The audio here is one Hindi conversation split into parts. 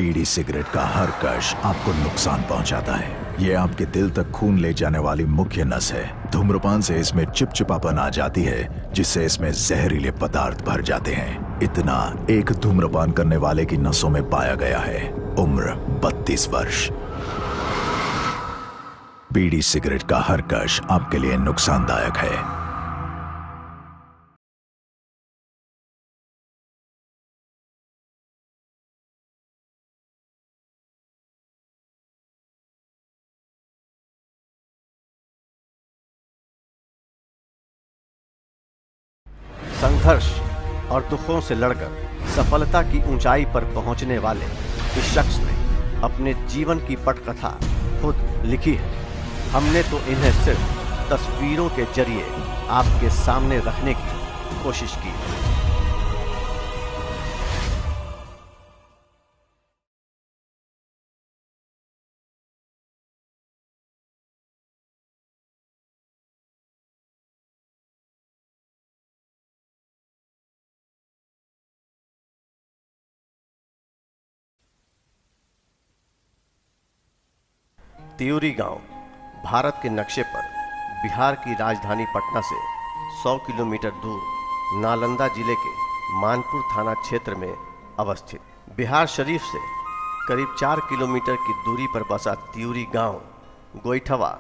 बीड़ी सिगरेट का हर कश आपको नुकसान पहुंचाता है। ये आपके दिल तक खून ले जाने वाली मुख्य नस है। धूम्रपान से इसमें चिपचिपापन आ जाती है, जिससे इसमें जहरीले पदार्थ भर जाते हैं। इतना एक धूम्रपान करने वाले की नसों में पाया गया है। उम्र 32 वर्ष। बीड़ी सिगरेट का हर कश आपके लिए नुकसानदायक है। संघर्ष और दुखों से लड़कर सफलता की ऊंचाई पर पहुंचने वाले इस शख्स ने अपने जीवन की पटकथा खुद लिखी है। हमने तो इन्हें सिर्फ तस्वीरों के जरिए आपके सामने रखने की कोशिश की है। त्यूरी गांव भारत के नक्शे पर बिहार की राजधानी पटना से 100 किलोमीटर दूर नालंदा जिले के मानपुर थाना क्षेत्र में अवस्थित बिहार शरीफ से करीब 4 किलोमीटर की दूरी पर बसा त्यूरी गांव गोइठवा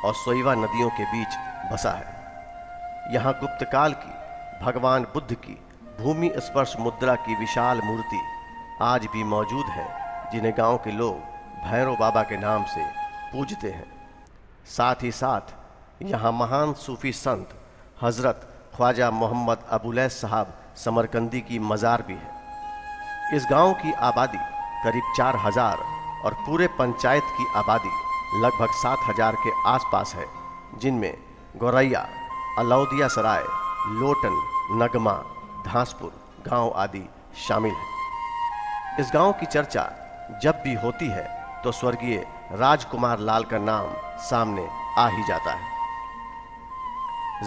और सोइवा नदियों के बीच बसा है। यहाँ गुप्तकाल की भगवान बुद्ध की भूमि स्पर्श मुद्रा की विशाल मूर्ति आज भी मौजूद है, जिन्हें गांव के लोग भैरव बाबा के नाम से पूजते हैं। साथ ही साथ यहाँ महान सूफी संत हजरत ख्वाजा मोहम्मद अबुलैस साहब समरकंदी की मज़ार भी है। इस गांव की आबादी करीब 4000 और पूरे पंचायत की आबादी लगभग 7000 के आसपास है, जिनमें गौरैया, अलौदिया सराय, लोटन, नगमा, धांसपुर गांव आदि शामिल है। इस गांव की चर्चा जब भी होती है तो स्वर्गीय राजकुमार लाल का नाम सामने आ ही जाता है।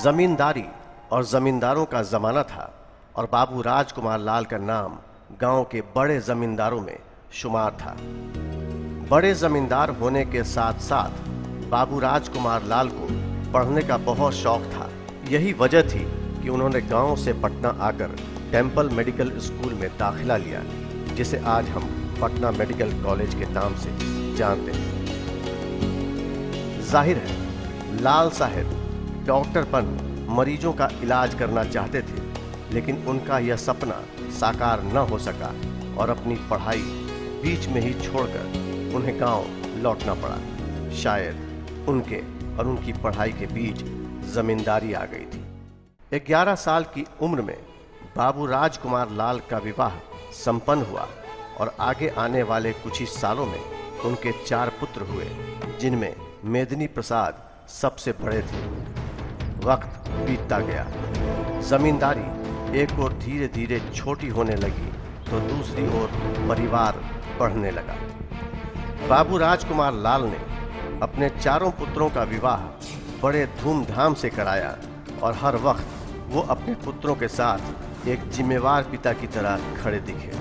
जमींदारी और जमींदारों का जमाना था और बाबू राजकुमार लाल का नाम गांव के बड़े जमींदारों में शुमार था। बड़े जमींदार होने के साथ साथ बाबू राजकुमार लाल को पढ़ने का बहुत शौक था। यही वजह थी कि उन्होंने गांव से पटना आकर टेम्पल मेडिकल स्कूल में दाखिला लिया, जिसे आज हम पटना मेडिकल कॉलेज के नाम से जानते हैं। जाहिर है लाल साहब डॉक्टर बन मरीजों का इलाज करना चाहते थे, लेकिन उनका यह सपना साकार न हो सका और अपनी पढ़ाई बीच में ही छोड़कर उन्हें गांव लौटना पड़ा। शायद उनके और उनकी पढ़ाई के बीच जमींदारी आ गई थी। 11 साल की उम्र में बाबू राजकुमार लाल का विवाह संपन्न हुआ और आगे आने वाले कुछ ही सालों में उनके 4 पुत्र हुए, जिनमें मेदिनी प्रसाद सबसे बड़े थे। वक्त बीतता गया, जमींदारी एक ओर धीरे धीरे छोटी होने लगी तो दूसरी ओर परिवार बढ़ने लगा। बाबू राजकुमार लाल ने अपने 4 पुत्रों का विवाह बड़े धूमधाम से कराया और हर वक्त वो अपने पुत्रों के साथ एक जिम्मेवार पिता की तरह खड़े दिखे।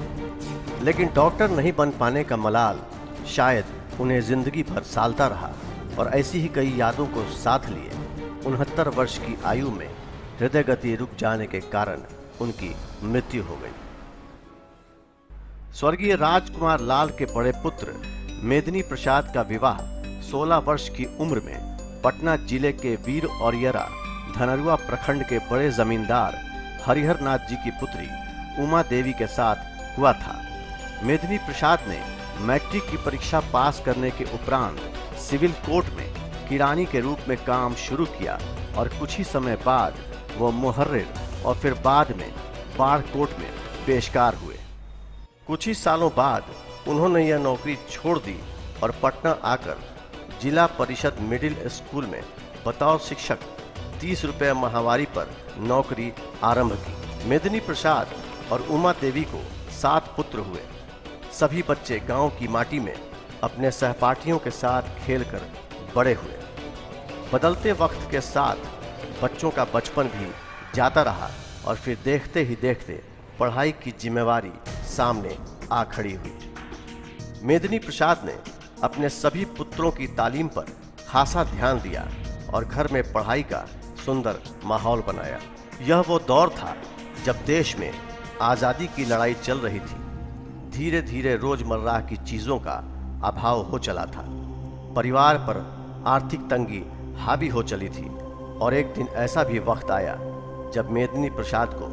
लेकिन डॉक्टर नहीं बन पाने का मलाल शायद उन्हें जिंदगी भर सालता रहा और ऐसी ही कई यादों को साथ लिए 69 वर्ष की आयु में हृदय गति रुक जाने के कारण उनकी मृत्यु हो गई। स्वर्गीय राजकुमार लाल के बड़े पुत्र मेदिनी प्रसाद का विवाह 16 वर्ष की उम्र में पटना जिले के वीर औरियरा धनरुआ प्रखंड के बड़े जमींदार हरिहर नाथ जी की पुत्री उमा देवी के साथ हुआ था। मेदिनी प्रसाद ने मैट्रिक की परीक्षा पास करने के उपरांत सिविल कोर्ट में किरानी के रूप में काम शुरू किया और कुछ ही समय बाद वो मुहर्रिर और फिर बाद में बाढ़ कोर्ट में पेशकार हुए। कुछ ही सालों बाद उन्होंने यह नौकरी छोड़ दी और पटना आकर जिला परिषद मिडिल स्कूल में बतौर शिक्षक 30 रुपये माहवारी पर नौकरी आरंभ की। मेदिनी प्रसाद और उमा देवी को 7 पुत्र हुए। सभी बच्चे गांव की माटी में अपने सहपाठियों के साथ खेलकर बड़े हुए। बदलते वक्त के साथ बच्चों का बचपन भी जाता रहा और फिर देखते ही देखते पढ़ाई की जिम्मेवारी सामने आ खड़ी हुई। मेदिनी प्रसाद ने अपने सभी पुत्रों की तालीम पर खासा ध्यान दिया और घर में पढ़ाई का सुंदर माहौल बनाया। यह वो दौर था जब देश में आजादी की लड़ाई चल रही थी। धीरे धीरे रोजमर्रा की चीजों का अभाव हो चला था। परिवार पर आर्थिक तंगी हावी हो चली थी और एक दिन ऐसा भी वक्त आया जब मेदिनी प्रसाद को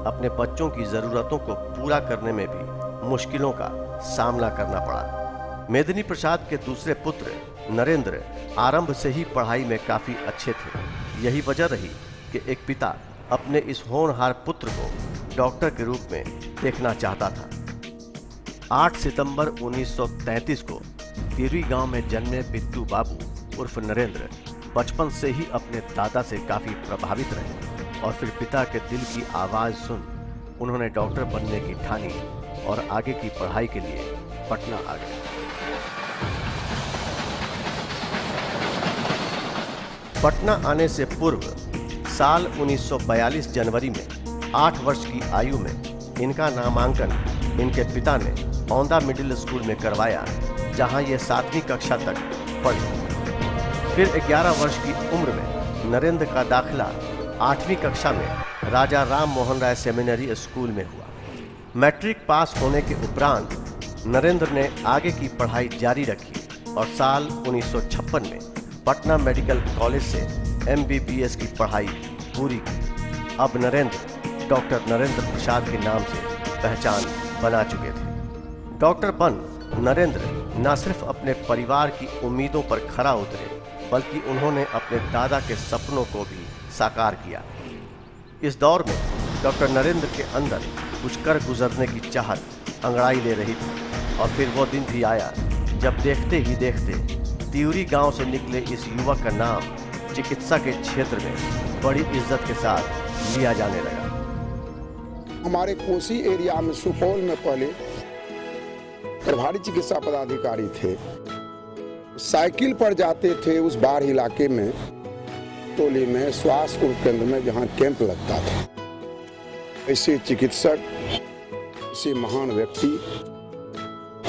अपने बच्चों की जरूरतों को पूरा करने में भी मुश्किलों का सामना करना पड़ा। मेदिनी प्रसाद के दूसरे पुत्र नरेंद्र आरंभ से ही पढ़ाई में काफी अच्छे थे। यही वजह रही कि एक पिता अपने इस होनहार पुत्र को डॉक्टर के रूप में देखना चाहता था। 8 सितंबर 1933 को तिरी गांव में जन्मे बिट्टू बाबू उर्फ नरेंद्र बचपन से ही अपने दादा से काफी प्रभावित रहे और फिर पिता के दिल की आवाज सुन उन्होंने डॉक्टर बनने की ठानी और आगे की पढ़ाई के लिए पटना आ गए। पटना आने से पूर्व साल 1942 जनवरी में 8 वर्ष की आयु में इनका नामांकन इनके पिता ने औंधा मिडिल स्कूल में करवाया, जहां ये 7वीं कक्षा तक पढ़े। फिर 11 वर्ष की उम्र में नरेंद्र का दाखिला 8वीं कक्षा में राजा राम मोहन राय सेमिनरी स्कूल में हुआ। मैट्रिक पास होने के उपरांत नरेंद्र ने आगे की पढ़ाई जारी रखी और साल 1956 में पटना मेडिकल कॉलेज से MBBS की पढ़ाई पूरी की। अब नरेंद्र डॉक्टर नरेंद्र प्रसाद के नाम से पहचान बना चुके थे। डॉक्टर बन नरेंद्र न सिर्फ अपने परिवार की उम्मीदों पर खरा उतरे, बल्कि उन्होंने अपने दादा के सपनों को भी साकार किया। इस दौर में डॉक्टर नरेंद्र के अंदर कुछ कर गुजरने की चाहत अंगड़ाई ले रही थी और फिर वो दिन भी आया जब देखते ही देखते तिउरी गांव से निकले इस युवक का नाम चिकित्सा के क्षेत्र में बड़ी इज्जत के साथ लिया जाने लगा। हमारे कोसी एरिया में सुपौल में पहले प्रभारी चिकित्सा पदाधिकारी थे। साइकिल पर जाते थे उस बाढ़ इलाके में, टोली में, स्वास्थ्य उपकेंद्र में जहां कैंप लगता था। ऐसे चिकित्सक, ऐसे महान व्यक्ति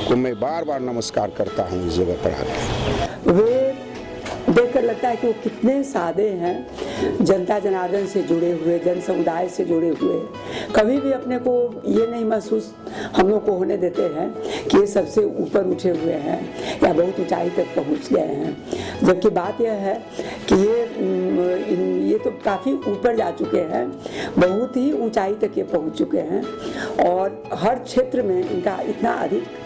को मैं बार बार नमस्कार करता हूं इस जगह पर आकर। वे देखकर लगता है कि वो कितने सादे हैं, जनता जनार्दन से जुड़े हुए, जन समुदाय से जुड़े हुए। कभी भी अपने को ये नहीं महसूस हम लोग को होने देते हैं कि ये सबसे ऊपर उठे हुए हैं या बहुत ऊंचाई तक पहुंच गए हैं। जबकि बात यह है कि ये तो काफ़ी ऊपर जा चुके हैं, बहुत ही ऊंचाई तक ये पहुंच चुके हैं और हर क्षेत्र में इनका इतना अधिक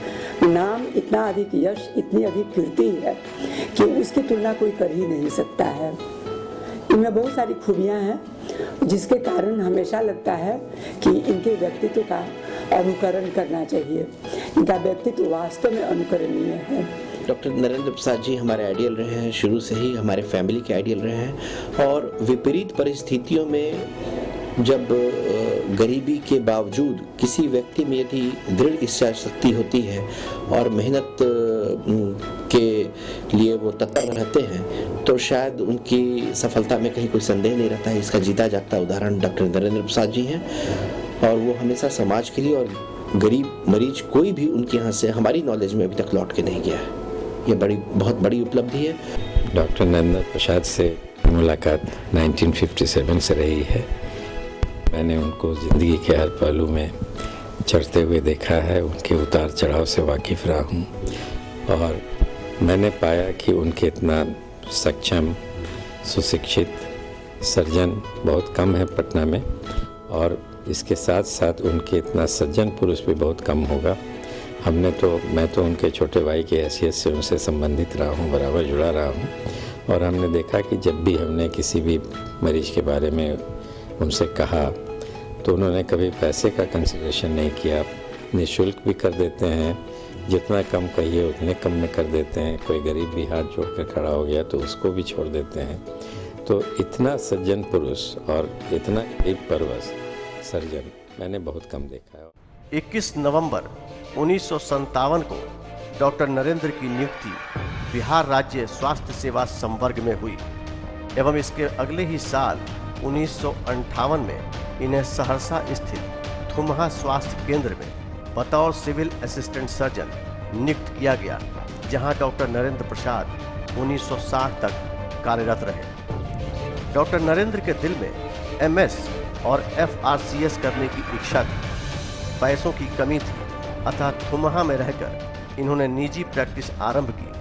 नाम, इतना अधिक यश, इतनी अधिक कीर्ति है कि उसकी तुलना कोई कर ही नहीं सकता है। इनमें बहुत सारी खूबियां हैं जिसके कारण हमेशा लगता है कि इनके व्यक्तित्व का अनुकरण करना चाहिए। इनका व्यक्तित्व वास्तव में अनुकरणीय है। डॉक्टर नरेंद्र प्रसाद जी हमारे आइडियल रहे हैं, शुरू से ही हमारे फैमिली के आइडियल रहे हैं और विपरीत परिस्थितियों में जब गरीबी के बावजूद किसी व्यक्ति में यदि दृढ़ इच्छा शक्ति होती है और मेहनत के लिए वो तत्पर रहते हैं तो शायद उनकी सफलता में कहीं कोई संदेह नहीं रहता है। इसका जीता जागता उदाहरण डॉक्टर नरेंद्र प्रसाद जी हैं और वो हमेशा समाज के लिए और गरीब मरीज कोई भी उनके यहाँ से हमारी नॉलेज में अभी तक लौट के नहीं गया है। ये बहुत बड़ी उपलब्धि है। डॉक्टर नरेंद्र प्रसाद से मुलाकात 1957 से रही है। मैंने उनको ज़िंदगी के हर पहलू में चढ़ते हुए देखा है, उनके उतार चढ़ाव से वाकिफ़ रहा हूँ और मैंने पाया कि उनके इतना सक्षम, सुशिक्षित सर्जन बहुत कम है पटना में और इसके साथ साथ उनके इतना सज्जन पुरुष भी बहुत कम होगा। मैं तो उनके छोटे भाई की हैसियत से उनसे संबंधित रहा हूँ, बराबर जुड़ा रहा हूँ और हमने देखा कि जब भी हमने किसी भी मरीज के बारे में उनसे कहा तो उन्होंने कभी पैसे का कंसिडरेशन नहीं किया, निःशुल्क भी कर देते हैं, जितना कम कहिए उतने कम में कर देते हैं। कोई गरीब भी हाथ जोड़कर खड़ा हो गया तो उसको भी छोड़ देते हैं। तो इतना सज्जन पुरुष और इतना गरीब परवश सर्जन मैंने बहुत कम देखा है। 21 नवंबर 1957 को डॉक्टर नरेंद्र की नियुक्ति बिहार राज्य स्वास्थ्य सेवा संवर्ग में हुई एवं इसके अगले ही साल 1958 में इन्हें सहरसा स्थित थुमहा स्वास्थ्य केंद्र में बतौर सिविल असिस्टेंट सर्जन नियुक्त किया गया, जहां डॉक्टर नरेंद्र प्रसाद 1960 तक कार्यरत रहे। डॉक्टर नरेंद्र के दिल में MS और FRCS करने की इच्छा थी। पैसों की कमी थी, अतः धुमहा में रहकर इन्होंने निजी प्रैक्टिस आरंभ की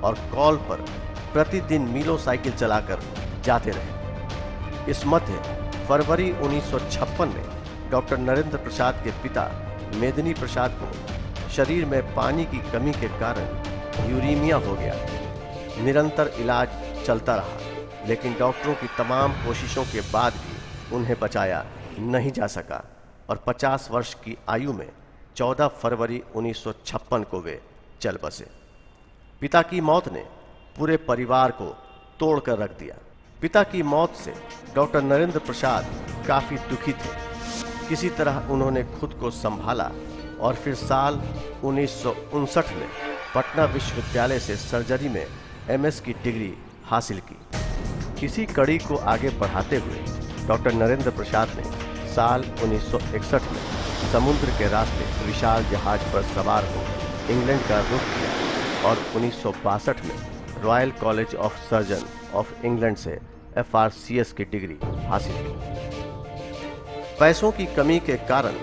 और कॉल पर प्रतिदिन मीलों साइकिल चलाकर जाते रहे। इस मध्य फरवरी 1956 में डॉक्टर नरेंद्र प्रसाद के पिता मेदिनी प्रसाद को शरीर में पानी की कमी के कारण यूरीमिया हो गया। निरंतर इलाज चलता रहा, लेकिन डॉक्टरों की तमाम कोशिशों के बाद भी उन्हें बचाया नहीं जा सका और 50 वर्ष की आयु में 14 फरवरी 1956 को वे चल बसे। पिता की मौत ने पूरे परिवार को तोड़कर रख दिया। पिता की मौत से डॉक्टर नरेंद्र प्रसाद काफ़ी दुखी थे। किसी तरह उन्होंने खुद को संभाला और फिर साल 1959 में पटना विश्वविद्यालय से सर्जरी में MS की डिग्री हासिल की। इसी कड़ी को आगे बढ़ाते हुए डॉक्टर नरेंद्र प्रसाद ने साल 1961 में समुद्र के रास्ते विशाल जहाज पर सवार हो इंग्लैंड का रुख किया और 1962 में royal college of surgeon of England से FRCS की डिग्री हासिल की। पैसों की कमी के कारण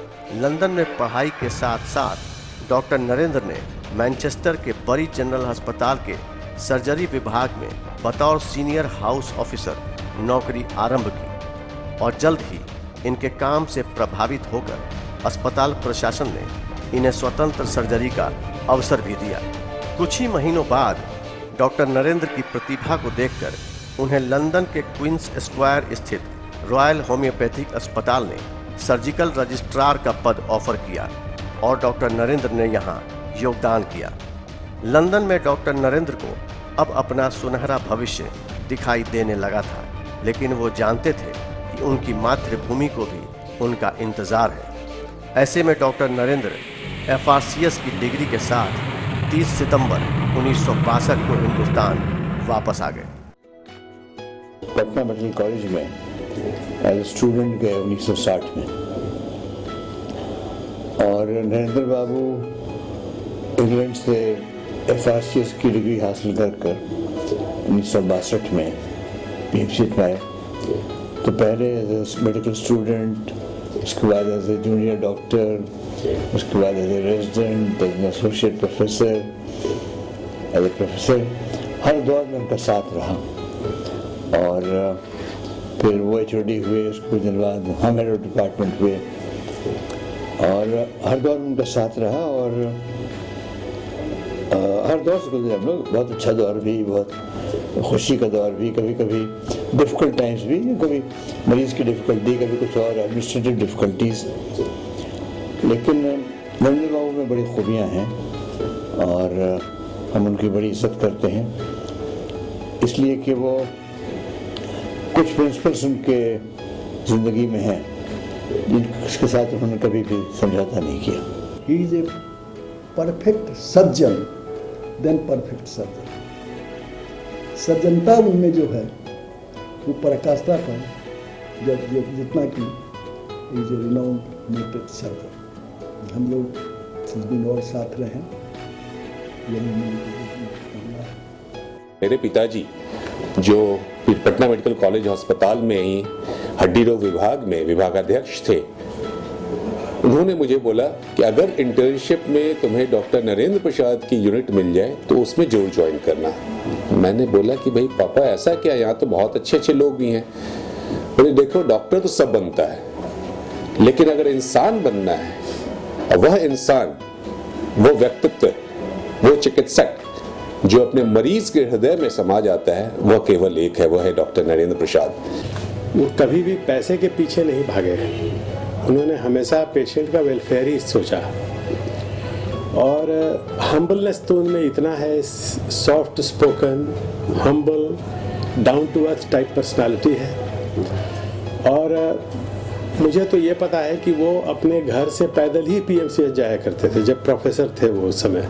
लंदन में पढ़ाई के साथ साथ डॉक्टर नरेंद्र ने मैनचेस्टर के बरी जनरल अस्पताल के सर्जरी विभाग में बतौर सीनियर हाउस ऑफिसर नौकरी आरंभ की और जल्द ही इनके काम से प्रभावित होकर अस्पताल प्रशासन ने इन्हें स्वतंत्र सर्जरी का अवसर भी दिया। कुछ ही महीनों बाद डॉक्टर नरेंद्र की प्रतिभा को देखकर उन्हें लंदन के क्वींस स्क्वायर स्थित रॉयल होम्योपैथिक अस्पताल ने सर्जिकल रजिस्ट्रार का पद ऑफर किया और डॉक्टर नरेंद्र ने यहाँ योगदान किया। लंदन में डॉक्टर नरेंद्र को अब अपना सुनहरा भविष्य दिखाई देने लगा था, लेकिन वो जानते थे कि उनकी मातृभूमि को भी उनका इंतजार है। ऐसे में डॉक्टर नरेंद्र FRCS की डिग्री के साथ 30 सितंबर 1962 को हिंदुस्तान वापस आ गए। पटना मेडिकल कॉलेज में एज ए स्टूडेंट गए 1960 में और नरेंद्र बाबू इंग्लैंड से FRCS की डिग्री हासिल कर 1962 में PhD में आए। तो पहले एज ए मेडिकल स्टूडेंट, उसके बाद एज ए जूनियर डॉक्टर, उसके बाद as a resident, as an associate professor, as a professor, हर दौर में उनका साथ रहा। और फिर वो HOD हुए, उसके दिन बाद हम हेड ऑफ डिपार्टमेंट हुए और हर दौर में उनका साथ रहा और हर दौर से गुजरे हम लोग। बहुत अच्छा दौर भी, बहुत खुशी का दौर भी, कभी कभी डिफ़िकल्ट टाइम्स भी, कभी मरीज़ की डिफ़िकल्टी, कभी कुछ और एडमिनिस्ट्रेटिव डिफ़िकल्टीज़। लेकिन नरेंद्र बाबू में बड़ी खूबियाँ हैं और हम उनकी बड़ी इज्जत करते हैं, इसलिए कि वो कुछ प्रिंसिपल्स उनके ज़िंदगी में हैं जिसके साथ उन्होंने कभी भी समझौता नहीं किया। He is a perfect surgeon, then perfect surgeon. सर्जनता उनमें जो है वो पराकाष्ठा पर जब जितना कि is a renowned noted surgeon. हम लोग कुछ दिन और साथ रहें, मेरे पिताजी जो पटना मेडिकल कॉलेज अस्पताल में ही हड्डी रोग विभाग में विभागाध्यक्ष थे, उन्होंने मुझे बोला कि अगर इंटर्नशिप में तुम्हें डॉक्टर नरेंद्र प्रसाद की यूनिट मिल जाए तो उसमें जरूर ज्वाइन करना। मैंने बोला कि भाई पापा ऐसा क्या, यहाँ तो बहुत अच्छे अच्छे लोग भी हैं। बोले देखो डॉक्टर तो सब बनता है, लेकिन अगर इंसान बनना है और वह इंसान, वो व्यक्तित्व, वो चिकित्सक जो अपने मरीज के हृदय में समा जाता है, वह केवल एक है, वह है डॉक्टर नरेंद्र प्रसाद। वो कभी भी पैसे के पीछे नहीं भागे, उन्होंने हमेशा पेशेंट का वेलफेयर ही सोचा और हम्बलनेस तो उनमें इतना है, soft spoken, humble, down to earth type personality है। और मुझे तो ये पता है कि वो अपने घर से पैदल ही PMCH जाया करते थे जब प्रोफेसर थे वो उस समय।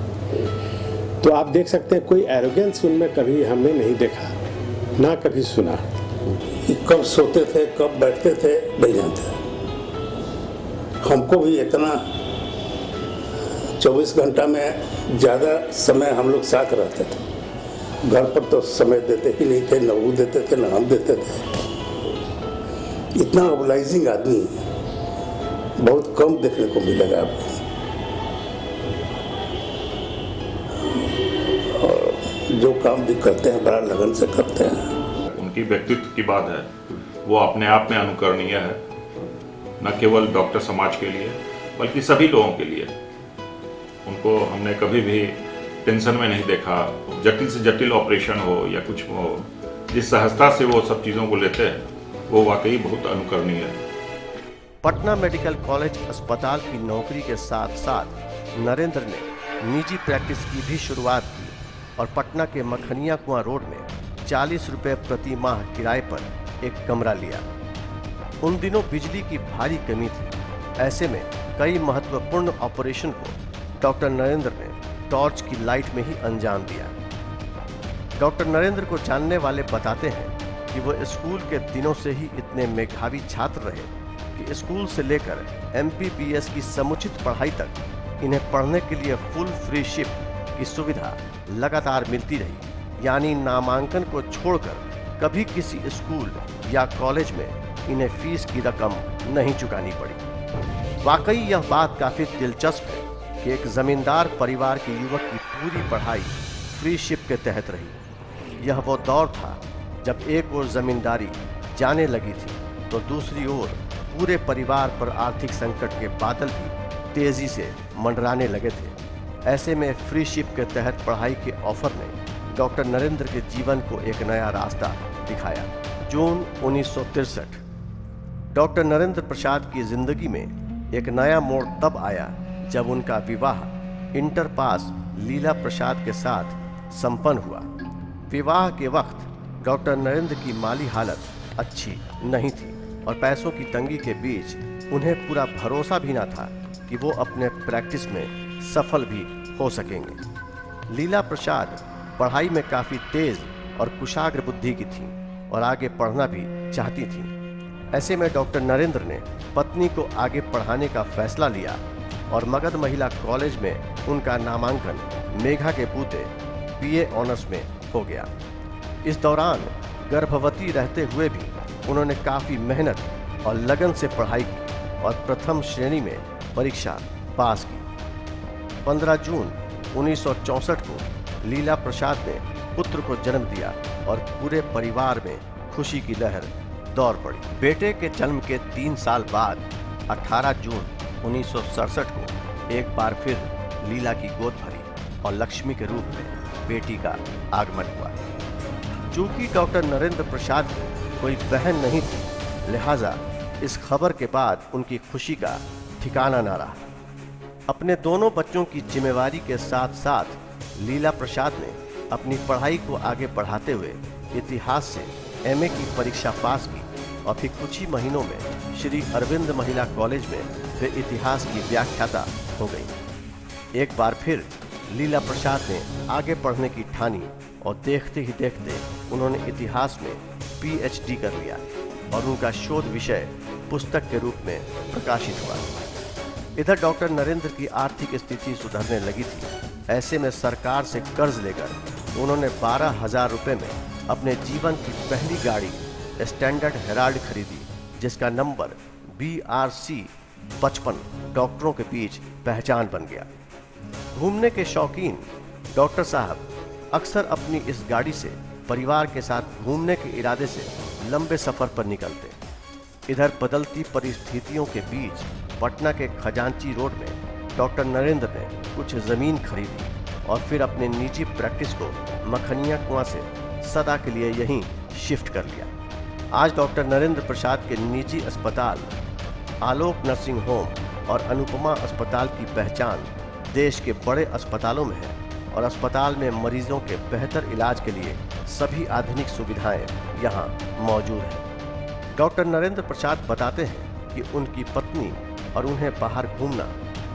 तो आप देख सकते हैं कोई एरोगेंस उनमें कभी हमने नहीं देखा, ना कभी सुना। कब सोते थे, कब बैठते थे, नहीं जानते। हमको भी इतना 24 घंटा में ज़्यादा समय हम लोग साथ रहते थे। घर पर तो समय देते ही नहीं थे, न वो देते थे न हम देते थे। इतना मोबिलाइजिंग आदमी बहुत कम देखने को मिलेगा आपको। और जो काम भी करते हैं बड़ा लगन से करते हैं। उनकी व्यक्तित्व की बात है, वो अपने आप में अनुकरणीय है, न केवल डॉक्टर समाज के लिए बल्कि सभी लोगों के लिए। उनको हमने कभी भी टेंशन में नहीं देखा। जटिल से जटिल ऑपरेशन हो या कुछ हो, जिस सहजता से वो सब चीज़ों को लेते हैं वो वाकई बहुत अनुकरणीय है। पटना मेडिकल कॉलेज अस्पताल की नौकरी के साथ साथ नरेंद्र ने निजी प्रैक्टिस की भी शुरुआत की और पटना के मखनिया कुआं रोड में 40 रुपये प्रति माह किराए पर एक कमरा लिया। उन दिनों बिजली की भारी कमी थी। ऐसे में कई महत्वपूर्ण ऑपरेशन को डॉक्टर नरेंद्र ने टॉर्च की लाइट में ही अंजाम दिया। डॉक्टर नरेंद्र को जानने वाले बताते हैं कि वो स्कूल के दिनों से ही इतने मेधावी छात्र रहे कि स्कूल से लेकर MBBS की समुचित पढ़ाई तक इन्हें पढ़ने के लिए फुल फ्री शिफ्ट की सुविधा लगातार मिलती रही। यानी नामांकन को छोड़कर कभी किसी स्कूल या कॉलेज में इन्हें फीस की रकम नहीं चुकानी पड़ी। वाकई यह बात काफ़ी दिलचस्प है कि एक जमींदार परिवार के युवक की पूरी पढ़ाई फ्री शिफ्ट के तहत रही। यह वो दौर था जब एक ओर जमींदारी जाने लगी थी तो दूसरी ओर पूरे परिवार पर आर्थिक संकट के बादल भी तेजी से मंडराने लगे थे। ऐसे में फ्री शिफ्ट के तहत पढ़ाई के ऑफर ने डॉक्टर नरेंद्र के जीवन को एक नया रास्ता दिखाया। जून 1963 डॉक्टर नरेंद्र प्रसाद की जिंदगी में एक नया मोड़ तब आया जब उनका विवाह इंटर पास लीला प्रसाद के साथ संपन्न हुआ। विवाह के वक्त डॉक्टर नरेंद्र की माली हालत अच्छी नहीं थी और पैसों की तंगी के बीच उन्हें पूरा भरोसा भी न था कि वो अपने प्रैक्टिस में सफल भी हो सकेंगे। लीला प्रसाद पढ़ाई में काफ़ी तेज और कुशाग्र बुद्धि की थी और आगे पढ़ना भी चाहती थी। ऐसे में डॉक्टर नरेंद्र ने पत्नी को आगे पढ़ाने का फैसला लिया और मगध महिला कॉलेज में उनका नामांकन मेघा के पूते BA ऑनर्स में हो गया। इस दौरान गर्भवती रहते हुए भी उन्होंने काफ़ी मेहनत और लगन से पढ़ाई की और प्रथम श्रेणी में परीक्षा पास की। 15 जून 1964 को लीला प्रसाद ने पुत्र को जन्म दिया और पूरे परिवार में खुशी की लहर दौड़ पड़ी। बेटे के जन्म के 3 साल बाद 18 जून 1967 को एक बार फिर लीला की गोद भरी और लक्ष्मी के रूप में बेटी का आगमन हुआ। चूंकि डॉक्टर नरेंद्र प्रसाद की कोई बहन नहीं थी, लिहाजा इस खबर के बाद उनकी खुशी का ठिकाना न रहा। अपने दोनों बच्चों की जिम्मेवारी के साथ साथ लीला प्रसाद ने अपनी पढ़ाई को आगे बढ़ाते हुए इतिहास से MA की परीक्षा पास की और फिर कुछ ही महीनों में श्री अरविंद महिला कॉलेज में वे इतिहास की व्याख्याता हो गई। एक बार फिर लीला प्रसाद ने आगे पढ़ने की ठानी और देखते ही देखते उन्होंने इतिहास में PhD कर लिया और उनका शोध विषय पुस्तक के रूप में प्रकाशित हुआ। इधर डॉक्टर नरेंद्र की आर्थिक स्थिति सुधरने लगी थी। ऐसे में सरकार से कर्ज लेकर उन्होंने 12,000 रुपये में अपने जीवन की पहली गाड़ी स्टैंडर्ड हेराल्ड खरीदी, जिसका नंबर BRC 55 डॉक्टरों के बीच पहचान बन गया। घूमने के शौकीन डॉक्टर साहब अक्सर अपनी इस गाड़ी से परिवार के साथ घूमने के इरादे से लंबे सफर पर निकलते। इधर बदलती परिस्थितियों के बीच पटना के खजांची रोड में डॉक्टर नरेंद्र ने कुछ ज़मीन खरीदी और फिर अपने निजी प्रैक्टिस को मखनिया कुआं से सदा के लिए यहीं शिफ्ट कर लिया। आज डॉक्टर नरेंद्र प्रसाद के निजी अस्पताल आलोक नर्सिंग होम और अनुपमा अस्पताल की पहचान देश के बड़े अस्पतालों में है और अस्पताल में मरीजों के बेहतर इलाज के लिए सभी आधुनिक सुविधाएं यहां मौजूद हैं। डॉक्टर नरेंद्र प्रसाद बताते हैं कि उनकी पत्नी और उन्हें बाहर घूमना,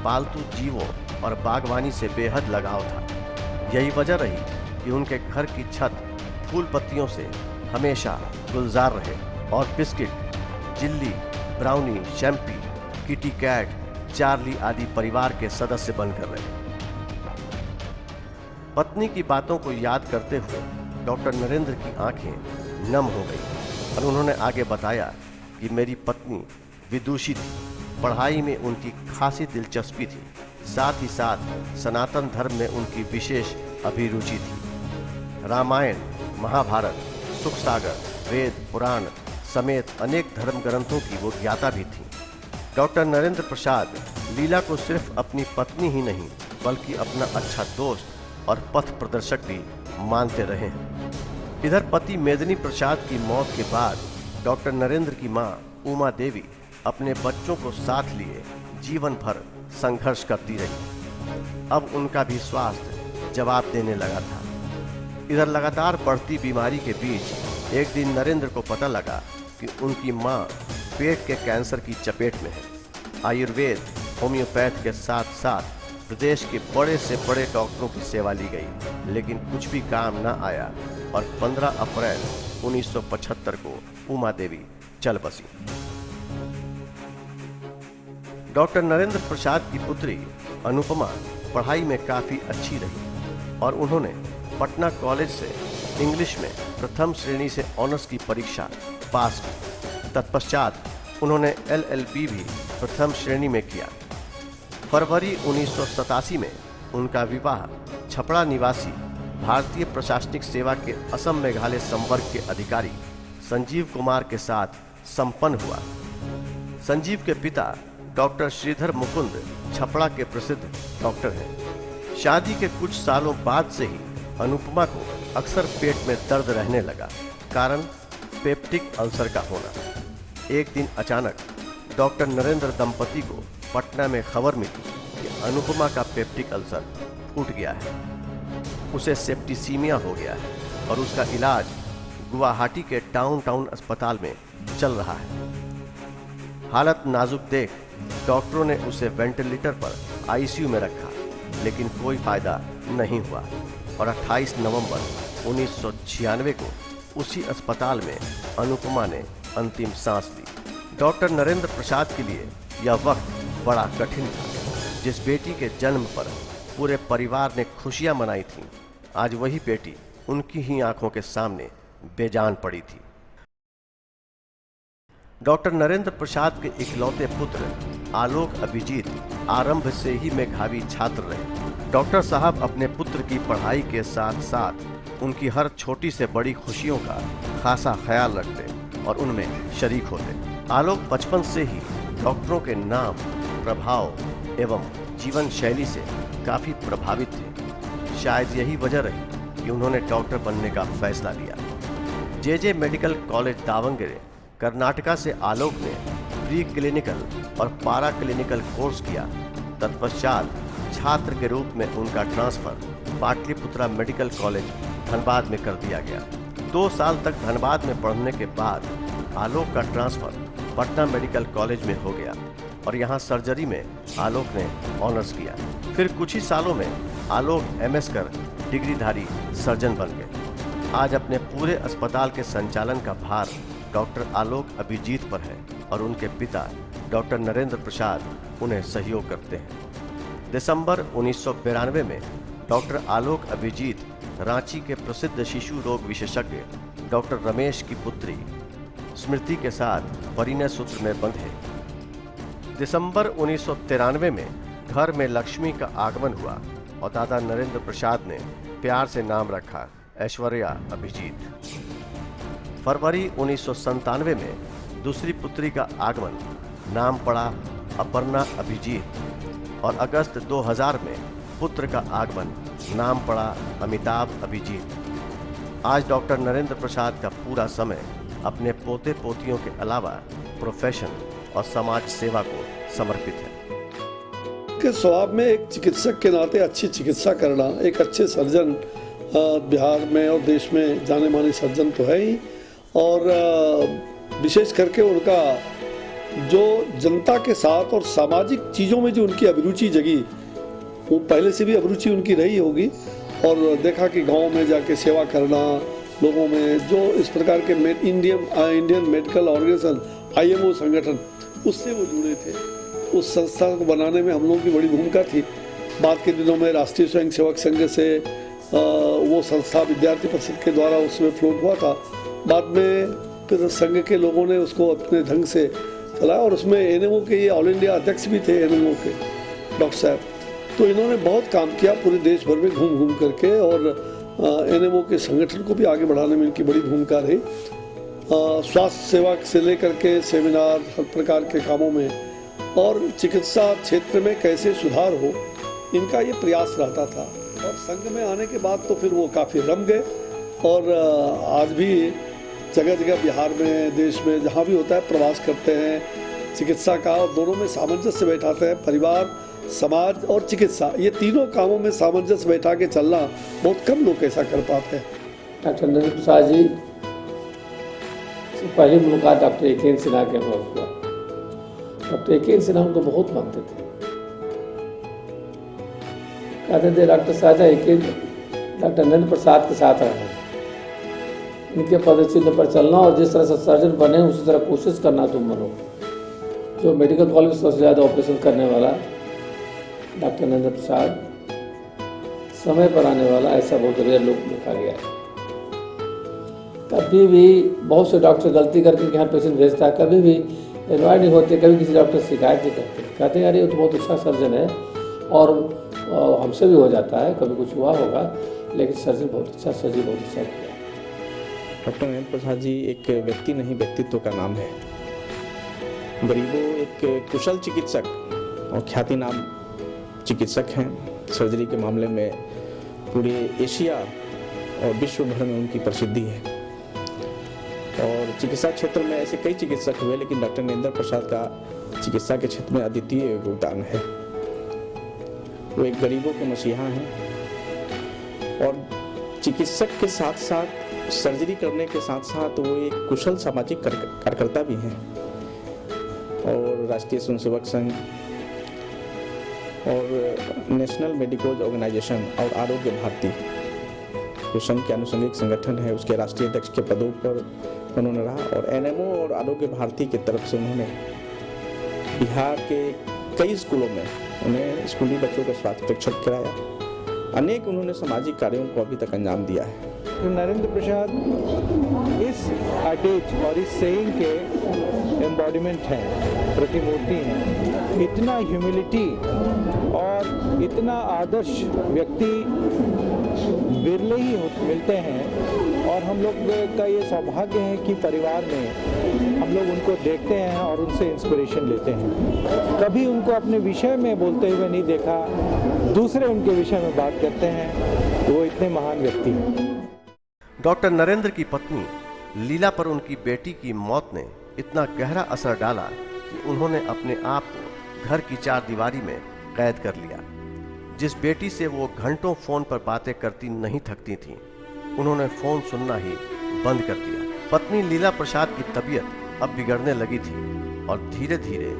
पालतू जीवों और बागवानी से बेहद लगाव था। यही वजह रही कि उनके घर की छत फूल पत्तियों से हमेशा गुलजार रहे और बिस्किट, जिल्ली, ब्राउनी, शैम्पी, किटी कैट, चार्ली आदि परिवार के सदस्य बनकर रहे। पत्नी की बातों को याद करते हुए डॉक्टर नरेंद्र की आंखें नम हो गई और उन्होंने आगे बताया कि मेरी पत्नी विदुषी थी, पढ़ाई में उनकी खासी दिलचस्पी थी, साथ ही साथ सनातन धर्म में उनकी विशेष अभिरुचि थी। रामायण, महाभारत, सुख सागर, वेद, पुराण समेत अनेक धर्म ग्रंथों की वो ज्ञाता भी थी। डॉक्टर नरेंद्र प्रसाद लीला को सिर्फ अपनी पत्नी ही नहीं बल्कि अपना अच्छा दोस्त और पथ प्रदर्शक भी मानते रहे हैं। इधर पति मेदिनी प्रसाद की मौत के बाद डॉक्टर नरेंद्र की मां उमा देवी अपने बच्चों को साथ लिए जीवन भर संघर्ष करती रही। अब उनका भी स्वास्थ्य जवाब देने लगा था। इधर लगातार बढ़ती बीमारी के बीच एक दिन नरेंद्र को पता लगा कि उनकी मां पेट के कैंसर की चपेट में है। आयुर्वेद, होम्योपैथ के साथ साथ प्रदेश के बड़े से बड़े डॉक्टरों की सेवा ली गई, लेकिन कुछ भी काम न आया और 15 अप्रैल 1975 को उमा देवी चल बसी। डॉक्टर नरेंद्र प्रसाद की पुत्री अनुपमा पढ़ाई में काफी अच्छी रही और उन्होंने पटना कॉलेज से इंग्लिश में प्रथम श्रेणी से ऑनर्स की परीक्षा पास की। तत्पश्चात उन्होंने LLB भी प्रथम श्रेणी में किया। फरवरी 1987 में उनका विवाह छपरा निवासी भारतीय प्रशासनिक सेवा के असम मेघालय संवर्ग के अधिकारी संजीव कुमार के साथ संपन्न हुआ। संजीव के पिता डॉक्टर श्रीधर मुकुंद छपरा के प्रसिद्ध डॉक्टर हैं। शादी के कुछ सालों बाद से ही अनुपमा को अक्सर पेट में दर्द रहने लगा, कारण पेप्टिक अल्सर का होना। एक दिन अचानक डॉक्टर नरेंद्र दंपति को पटना में खबर मिली कि अनुपमा का पेप्टिक अल्सर फूट गया है, उसे सेप्टिसीमिया हो गया है और उसका इलाज गुवाहाटी के टाउन अस्पताल में चल रहा है। हालत नाजुक देख डॉक्टरों ने उसे वेंटिलेटर पर ICU में रखा, लेकिन कोई फायदा नहीं हुआ और 28 नवंबर 1996 को उसी अस्पताल में अनुपमा ने अंतिम सांस ली। डॉक्टर नरेंद्र प्रसाद के लिए यह वक्त बड़ा कठिन था। जिस बेटी के जन्म पर पूरे परिवार ने खुशियां मनाई थीं, आज वही बेटी उनकी ही आंखों के सामने बेजान पड़ी थी। डॉक्टर नरेंद्र प्रसाद के इकलौते पुत्र आलोक अभिजीत आरंभ से ही मेधावी छात्र रहे। डॉक्टर साहब अपने पुत्र की पढ़ाई के साथ साथ उनकी हर छोटी से बड़ी खुशियों का खासा ख्याल रखते और उनमें शरीक होते। आलोक बचपन से ही डॉक्टरों के नाम, प्रभाव एवं जीवन शैली से काफी प्रभावित थे। शायद यही वजह रही कि उन्होंने डॉक्टर बनने का फैसला लिया। JJ medical college Davangere Karnataka से आलोक ने प्री क्लिनिकल और पारा क्लिनिकल कोर्स किया। तत्पश्चात छात्र के रूप में उनका transfer Pataliputra medical college Dhanbad में कर दिया गया। 2 साल तक धनबाद में पढ़ने के बाद आलोक का ट्रांसफर पटना मेडिकल कॉलेज में हो गया और यहाँ सर्जरी में आलोक ने ऑनर्स किया। फिर कुछ ही सालों में आलोक MS कर डिग्रीधारी सर्जन बन गए। आज अपने पूरे अस्पताल के संचालन का भार डॉक्टर आलोक अभिजीत पर है और उनके पिता डॉक्टर नरेंद्र प्रसाद उन्हें सहयोग करते हैं। दिसंबर 1992 में डॉक्टर आलोक अभिजीत रांची के प्रसिद्ध शिशु रोग विशेषज्ञ डॉक्टर रमेश की पुत्री स्मृति के साथ परिणय सूत्र में बंधे। दिसंबर 1993 में घर में लक्ष्मी का आगमन हुआ और दादा नरेंद्र प्रसाद ने प्यार से नाम रखा ऐश्वर्या अभिजीत। फरवरी 1997 में दूसरी पुत्री का आगमन, नाम पड़ा अपर्णा अभिजीत और अगस्त 2000 में पुत्र का आगमन, नाम पड़ा अमिताभ अभिजीत। आज डॉक्टर नरेंद्र प्रसाद का पूरा समय अपने पोते पोतियों के अलावा प्रोफेशन और समाज सेवा को समर्पित है। के स्वभाव में एक चिकित्सक के नाते अच्छी चिकित्सा करना, एक अच्छे सर्जन बिहार में और देश में जाने माने सर्जन तो है ही, और विशेष करके उनका जो जनता के साथ और सामाजिक चीज़ों में जो उनकी अभिरुचि जगी, वो पहले से भी अभिरुचि उनकी रही होगी। और देखा कि गांव में जाके सेवा करना, लोगों में जो इस प्रकार के इंडियन मेडिकल ऑर्गेनाइजेशन IMO संगठन, उससे वो जुड़े थे। उस संस्था को बनाने में हम लोगों की बड़ी भूमिका थी। बाद के दिनों में राष्ट्रीय स्वयंसेवक संघ से वो संस्था विद्यार्थी परिषद के द्वारा उसमें फ्लोट हुआ था। बाद में फिर संघ के लोगों ने उसको अपने ढंग से चलाया और उसमें एनएमओ के ये ऑल इंडिया अध्यक्ष भी थे एनएमओ के डॉक्टर साहब। तो इन्होंने बहुत काम किया पूरे देश भर में घूम घूम करके और एनएमओ के संगठन को भी आगे बढ़ाने में इनकी बड़ी भूमिका रही। स्वास्थ्य सेवा से लेकर के सेमिनार हर प्रकार के कामों में और चिकित्सा क्षेत्र में कैसे सुधार हो इनका ये प्रयास रहता था। और संघ में आने के बाद तो फिर वो काफ़ी रम गए और आज भी जगह जगह बिहार में देश में जहाँ भी होता है प्रवास करते हैं चिकित्सा का और दोनों में सामंजस्य बैठाते हैं। परिवार, समाज और चिकित्सा ये तीनों कामों में सामंजस्य बैठा के चलना बहुत कम लोग ऐसा कर पाते हैं। डॉक्टर नरेंद्र प्रसाद जी से पहली मुलाकात डॉक्टर एकेन सिन्हा के साथ हुआ। डॉक्टर एकेन सिन्हा उनको बहुत मानते थे, कहते थे डॉक्टर साहब एकेन डॉक्टर नरेंद्र प्रसाद के साथ रहना, इनके पदचिन्ह पर चलना और जिस तरह से सर्जन बने उसी तरह कोशिश करना तुम बनो। जो मेडिकल कॉलेज में सबसे ज़्यादा ऑपरेशन करने वाला डॉक्टर नरेंद्र प्रसाद, समय पर आने वाला, ऐसा बहुत रेयर लोग देखा गया है। कभी भी बहुत से डॉक्टर गलती करके यहाँ पेशेंट भेजता है, कभी भी इन्वाइट नहीं होते, कभी किसी डॉक्टर शिकायत नहीं करते, कहते हैं यार ये तो बहुत अच्छा सर्जन है और हमसे भी हो जाता है, कभी कुछ हुआ होगा, लेकिन सर्जन बहुत अच्छा, सर्जरी बहुत अच्छा किया। डॉक्टर नरेंद्र प्रसाद जी एक व्यक्ति नहीं व्यक्तित्व का नाम है। गरीबों एक कुशल चिकित्सक और ख्याति नाम चिकित्सक हैं। सर्जरी के मामले में पूरे एशिया और विश्व भर में उनकी प्रसिद्धि है और चिकित्सा क्षेत्र में ऐसे कई चिकित्सक हुए, लेकिन डॉक्टर नरेंद्र प्रसाद का चिकित्सा के क्षेत्र में अद्वितीय योगदान है। वो एक गरीबों के मसीहा हैं और चिकित्सक के साथ साथ सर्जरी करने के साथ साथ वो एक कुशल सामाजिक कार्यकर्ता भी हैं और राष्ट्रीय स्वयंसेवक संघ और नेशनल मेडिकल ऑर्गेनाइजेशन और आरोग्य भारती जो संघ के आनुषंगिक संगठन है उसके राष्ट्रीय अध्यक्ष के पदों पर उन्होंने रहा और एनएमओ और आरोग्य भारती की तरफ से उन्होंने बिहार के कई स्कूलों में उन्हें स्कूली बच्चों का स्वास्थ्य परीक्षण कराया। अनेक उन्होंने सामाजिक कार्यों को अभी तक अंजाम दिया है। नरेंद्र प्रसाद इस एडेज और इस सेइंग के एम्बॉडीमेंट हैं, प्रतिमूर्ति हैं। इतना ह्यूमिलिटी और इतना आदर्श व्यक्ति बिरले ही मिलते हैं और हम लोग का ये सौभाग्य है कि परिवार में हम लोग उनको देखते हैं और उनसे इंस्पिरेशन लेते हैं। कभी उनको अपने विषय में बोलते हुए नहीं देखा, दूसरे उनके विषय में बात करते हैं, तो वो इतने महान व्यक्ति हैं। डॉक्टर नरेंद्र की पत्नी लीला पर उनकी बेटी की मौत ने इतना गहरा असर डाला कि उन्होंने अपने आप को घर की चारदीवारी में कैद कर लिया। जिस बेटी से वो घंटों फोन पर बातें करती नहीं थकती थीं, उन्होंने फोन सुनना ही बंद कर दिया। पत्नी लीला प्रसाद की तबीयत अब बिगड़ने लगी थी और धीरे धीरे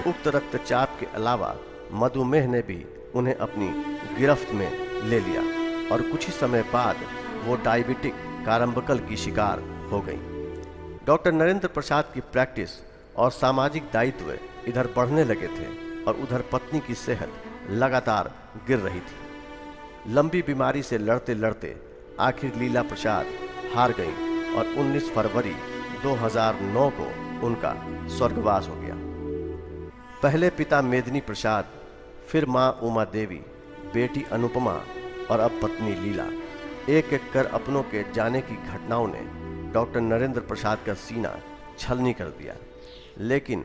उक्त रक्तचाप के अलावा मधुमेह ने भी उन्हें अपनी गिरफ्त में ले लिया और कुछ ही समय बाद वो डायबिटिक कारम्बकल की शिकार हो गई। डॉक्टर नरेंद्र प्रसाद की प्रैक्टिस और सामाजिक दायित्व इधर बढ़ने लगे थे और उधर पत्नी की सेहत लगातार गिर रही थी। लंबी बीमारी से लड़ते लड़ते आखिर लीला प्रसाद हार गईं और 19 फरवरी 2009 को उनका स्वर्गवास हो गया। पहले पिता मेदिनी प्रसाद, फिर मां उमा देवी, बेटी अनुपमा और अब पत्नी लीला, एक एक कर अपनों के जाने की घटनाओं ने डॉक्टर नरेंद्र प्रसाद का सीना छलनी कर दिया। लेकिन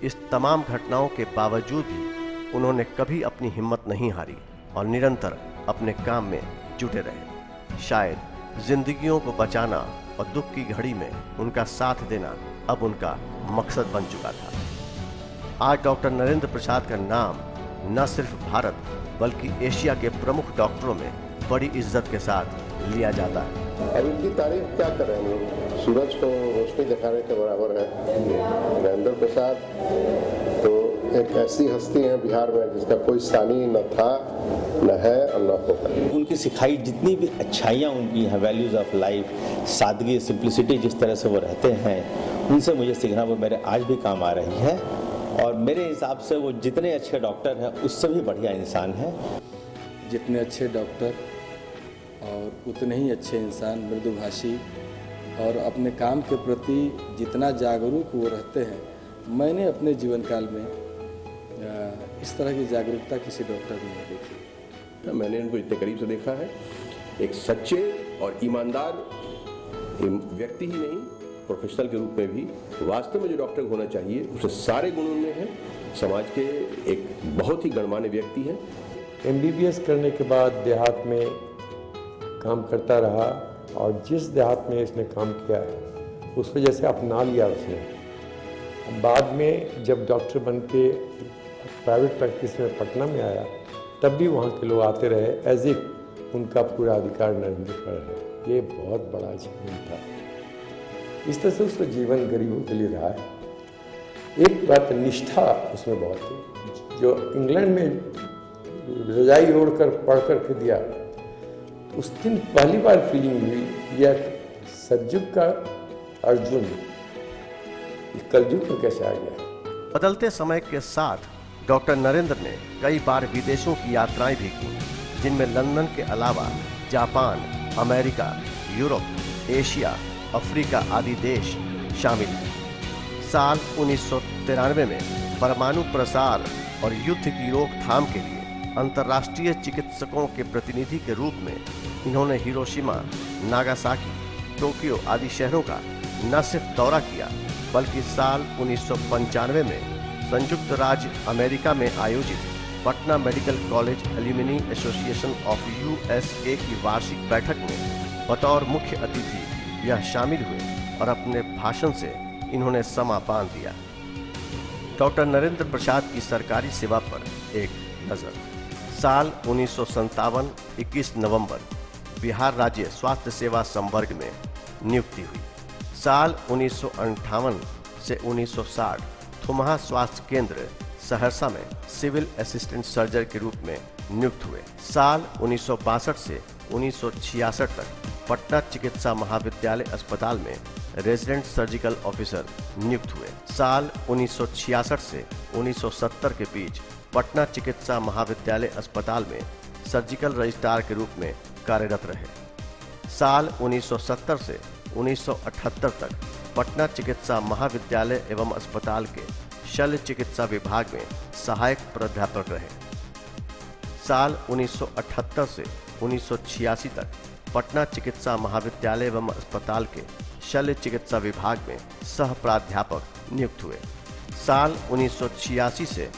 इस तमाम घटनाओं के बावजूद भी उन्होंने कभी अपनी हिम्मत नहीं हारी और निरंतर अपने काम में जुटे रहे। शायद जिंदगियों को बचाना और दुख की घड़ी में उनका साथ देना अब उनका मकसद बन चुका था। आज डॉक्टर नरेंद्र प्रसाद का नाम न सिर्फ भारत बल्कि एशिया के प्रमुख डॉक्टरों में बड़ी इज्जत के साथ लिया जाता है। अब इनकी तारीफ क्या करें हम लोग, सूरज को रोशनी दिखाने के बराबर है। नरेंद्र प्रसाद तो एक ऐसी हस्ती है बिहार में जिसका कोई सानी न था, न है और न होगा। उनकी सिखाई जितनी भी अच्छाइयाँ उनकी हैं, वैल्यूज़ ऑफ लाइफ, सादगी, सिंप्लिसिटी, जिस तरह से वो रहते हैं, उनसे मुझे सीखना वो मेरे आज भी काम आ रही है। और मेरे हिसाब से वो जितने अच्छे डॉक्टर हैं उससे भी बढ़िया इंसान है। जितने अच्छे डॉक्टर और उतने ही अच्छे इंसान, मृदुभाषी और अपने काम के प्रति जितना जागरूक वो रहते हैं, मैंने अपने जीवन काल में इस तरह की जागरूकता किसी डॉक्टर में नहीं देखी। मैंने इनको इतने करीब से देखा है, एक सच्चे और ईमानदार व्यक्ति ही नहीं, प्रोफेशनल के रूप में भी वास्तव में जो डॉक्टर होना चाहिए उससे सारे गुण उनमें हैं। समाज के एक बहुत ही गणमान्य व्यक्ति हैं। MBBS करने के बाद देहात में काम करता रहा और जिस देहात में इसने काम किया उस वजह से अपना लिया उसने। बाद में जब डॉक्टर बन के प्राइवेट प्रैक्टिस में पटना में आया तब भी वहाँ के लोग आते रहे, एज इफ उनका पूरा अधिकार नरेंद्र पर है। ये बहुत बड़ा अचीवमेंट था। इस तरह से उसका जीवन गरीबों के लिए रहा है। एक बात, निष्ठा उसमें बहुत थी। जो इंग्लैंड में रजाई ओढ़कर पढ़ कर के दिया, उस दिन पहली बार फीलिंग हुई यह सतयुग का अर्जुन कलयुग में कैसे आ गया। बदलते समय के साथ डॉक्टर नरेंद्र ने कई बार विदेशों की यात्राएं भी की, जिनमें लंदन के अलावा Japan, America, Europe, Asia, Africa आदि देश शामिल हैं। साल 1993 में परमाणु प्रसार और युद्ध की रोकथाम के लिए अंतर्राष्ट्रीय चिकित्सकों के प्रतिनिधि के रूप में इन्होंने हिरोशिमा, नागासाकी, टोक्यो आदि शहरों का न सिर्फ दौरा किया, बल्कि साल 1995 में संयुक्त राज्य अमेरिका में आयोजित Patna medical college alumni association of USA की वार्षिक बैठक में बतौर मुख्य अतिथि यह शामिल हुए और अपने भाषण से इन्होंने समा बांध दिया। डॉक्टर नरेंद्र प्रसाद की सरकारी सेवा पर एक नजर। साल 1957 21 नवंबर बिहार राज्य स्वास्थ्य सेवा संवर्ग में नियुक्ति हुई। साल 1958 से 1960 थुमहा स्वास्थ्य केंद्र सहरसा में सिविल असिस्टेंट सर्जन के रूप में नियुक्त हुए। साल 1962 से 1966 तक पटना चिकित्सा महाविद्यालय अस्पताल में रेजिडेंट सर्जिकल ऑफिसर नियुक्त हुए। साल 1966 से 1970 के बीच पटना चिकित्सा महाविद्यालय अस्पताल में सर्जिकल रजिस्ट्रार के रूप में कार्यरत रहे। साल 1970 से 1978 तक पटना चिकित्सा महाविद्यालय एवं अस्पताल के शल्य चिकित्सा विभाग में सहायक प्राध्यापक रहे। साल 1978 से 1986 तक पटना चिकित्सा महाविद्यालय एवं अस्पताल के शल्य चिकित्सा विभाग में सह प्राध्यापक नियुक्त हुए। साल 1986 से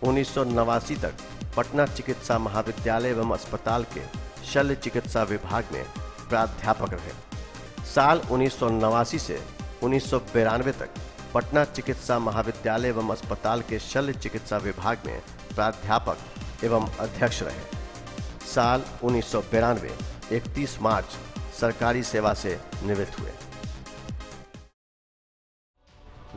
1989 तक पटना चिकित्सा महाविद्यालय एवं अस्पताल के शल्य चिकित्सा विभाग में प्राध्यापक रहे। साल 1989 से 1992 तक पटना चिकित्सा महाविद्यालय एवं अस्पताल के शल्य चिकित्सा विभाग में प्राध्यापक एवं अध्यक्ष रहे। साल 1992 31 मार्च सरकारी सेवा से निवृत्त हुए।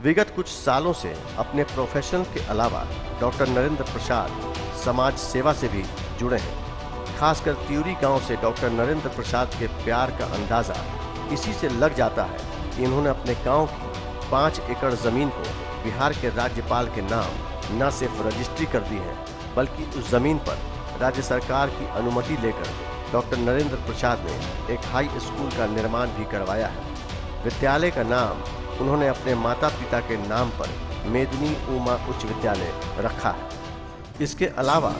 विगत कुछ सालों से अपने प्रोफेशन के अलावा डॉक्टर नरेंद्र प्रसाद समाज सेवा से भी जुड़े हैं। खासकर त्यूरी गांव से डॉक्टर नरेंद्र प्रसाद के प्यार का अंदाजा इसी से लग जाता है कि इन्होंने अपने गांव की 5 एकड़ जमीन को बिहार के राज्यपाल के नाम न सिर्फ रजिस्ट्री कर दी है, बल्कि उस जमीन पर राज्य सरकार की अनुमति लेकर डॉक्टर नरेंद्र प्रसाद ने एक हाई स्कूल का निर्माण भी करवाया है। विद्यालय का नाम उन्होंने अपने माता पिता के नाम पर मेदिनी उमा उच्च विद्यालय रखा है। इसके अलावा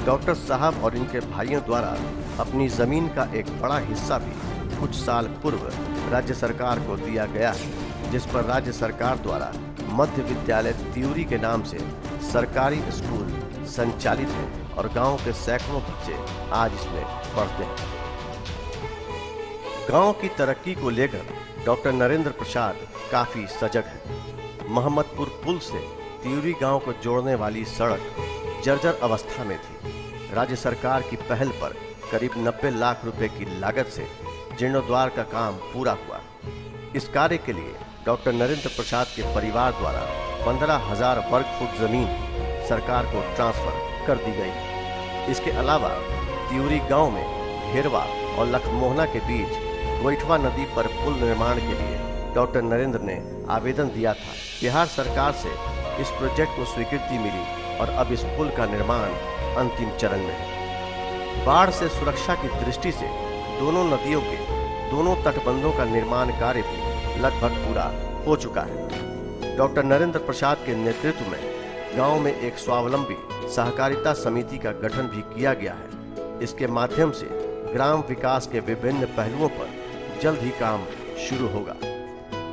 डॉक्टर साहब और इनके भाइयों द्वारा अपनी जमीन का एक बड़ा हिस्सा भी कुछ साल पूर्व राज्य सरकार को दिया गया है, जिस पर राज्य सरकार द्वारा मध्य विद्यालय त्यूरी के नाम से सरकारी स्कूल संचालित है और गांव के सैकड़ों बच्चे आज इसमें पढ़ते हैं। गांव की तरक्की को लेकर डॉक्टर नरेंद्र प्रसाद काफी सजग है। मोहम्मदपुर पुल से त्यूरी गांव को जोड़ने वाली सड़क जर्जर अवस्था में थी। राज्य सरकार की पहल पर करीब 90 लाख रुपए की लागत से जीर्णोद्वार का काम पूरा हुआ। इस कार्य के लिए डॉक्टर नरेंद्र प्रसाद के परिवार द्वारा 15,000 वर्ग फुट जमीन सरकार को ट्रांसफर कर दी गई। इसके अलावा त्यूरी गांव में घेरवा और लखमोहना के बीच गोइठवा नदी पर पुल निर्माण के लिए डॉक्टर नरेंद्र ने आवेदन दिया था। बिहार सरकार से इस प्रोजेक्ट को स्वीकृति मिली और अब इस पुल का निर्माण अंतिम चरण में है। बाढ़ से सुरक्षा की दृष्टि से दोनों नदियों के दोनों तटबंधों का निर्माण कार्य भी लगभग पूरा हो चुका है। डॉक्टर नरेंद्र प्रसाद के नेतृत्व में गांव में एक स्वावलंबी सहकारिता समिति का गठन भी किया गया है। इसके माध्यम से ग्राम विकास के विभिन्न पहलुओं पर जल्द ही काम शुरू होगा।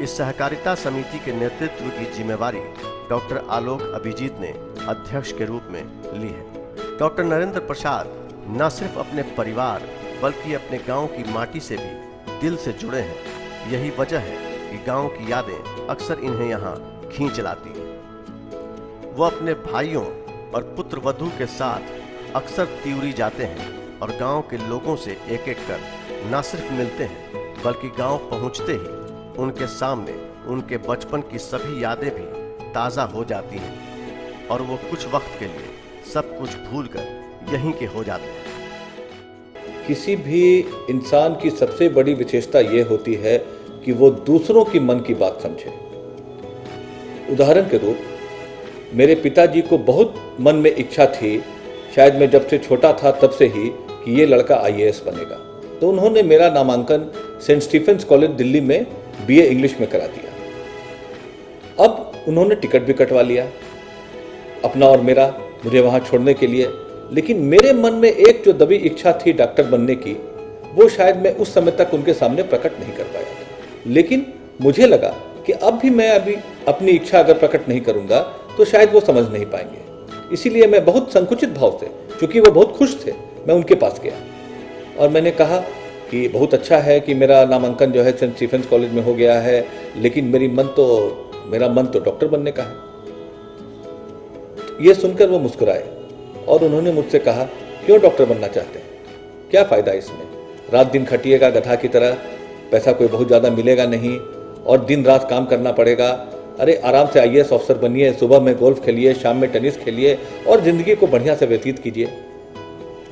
इस सहकारिता समिति के नेतृत्व की जिम्मेवारी डॉक्टर आलोक अभिजीत ने अध्यक्ष के रूप में ली है। डॉक्टर नरेंद्र प्रसाद न सिर्फ अपने परिवार बल्कि अपने गांव की माटी से भी दिल से जुड़े हैं। यही वजह है कि गांव की यादें अक्सर इन्हें यहाँ खींच लाती हैं। वो अपने भाइयों और पुत्र वधू के साथ अक्सर त्यूरी जाते हैं और गांव के लोगों से एक एक कर न सिर्फ मिलते हैं बल्कि गांव पहुंचते ही उनके सामने उनके बचपन की सभी यादें भी ताज़ा हो जाती हैं और वो कुछ वक्त के लिए सब कुछ भूलकर यहीं के हो जाते हैं। किसी भी इंसान की सबसे बड़ी विशेषता ये होती है कि वो दूसरों की मन की बात समझे। उदाहरण के रूप मेरे पिताजी को बहुत मन में इच्छा थी, शायद मैं जब से छोटा था तब से ही, कि ये लड़का आईएएस बनेगा। तो उन्होंने मेरा नामांकन सेंट स्टीफेंस कॉलेज दिल्ली में बीए इंग्लिश में करा दिया। अब उन्होंने टिकट भी कटवा लिया अपना और मेरा, मुझे वहाँ छोड़ने के लिए। लेकिन मेरे मन में एक जो दबी इच्छा थी डॉक्टर बनने की, वो शायद मैं उस समय तक उनके सामने प्रकट नहीं कर पाया था। लेकिन मुझे लगा कि अब भी मैं अपनी इच्छा अगर प्रकट नहीं करूँगा तो शायद वो समझ नहीं पाएंगे। इसीलिए मैं बहुत संकुचित भाव से, चूँकि वो बहुत खुश थे, मैं उनके पास गया और मैंने कहा कि बहुत अच्छा है कि मेरा नामांकन जो है सेंट स्टीफेंस कॉलेज में हो गया है, लेकिन मेरा मन तो डॉक्टर बनने का है। ये सुनकर वो मुस्कुराए और उन्होंने मुझसे कहा, क्यों डॉक्टर बनना चाहते हैं, क्या फ़ायदा इसमें, रात दिन खटिएगा गधा की तरह, पैसा कोई बहुत ज़्यादा मिलेगा नहीं और दिन रात काम करना पड़ेगा। अरे आराम से आईएएस ऑफिसर बनिए, सुबह में गोल्फ खेलिए, शाम में टेनिस खेलिए और ज़िंदगी को बढ़िया से व्यतीत कीजिए।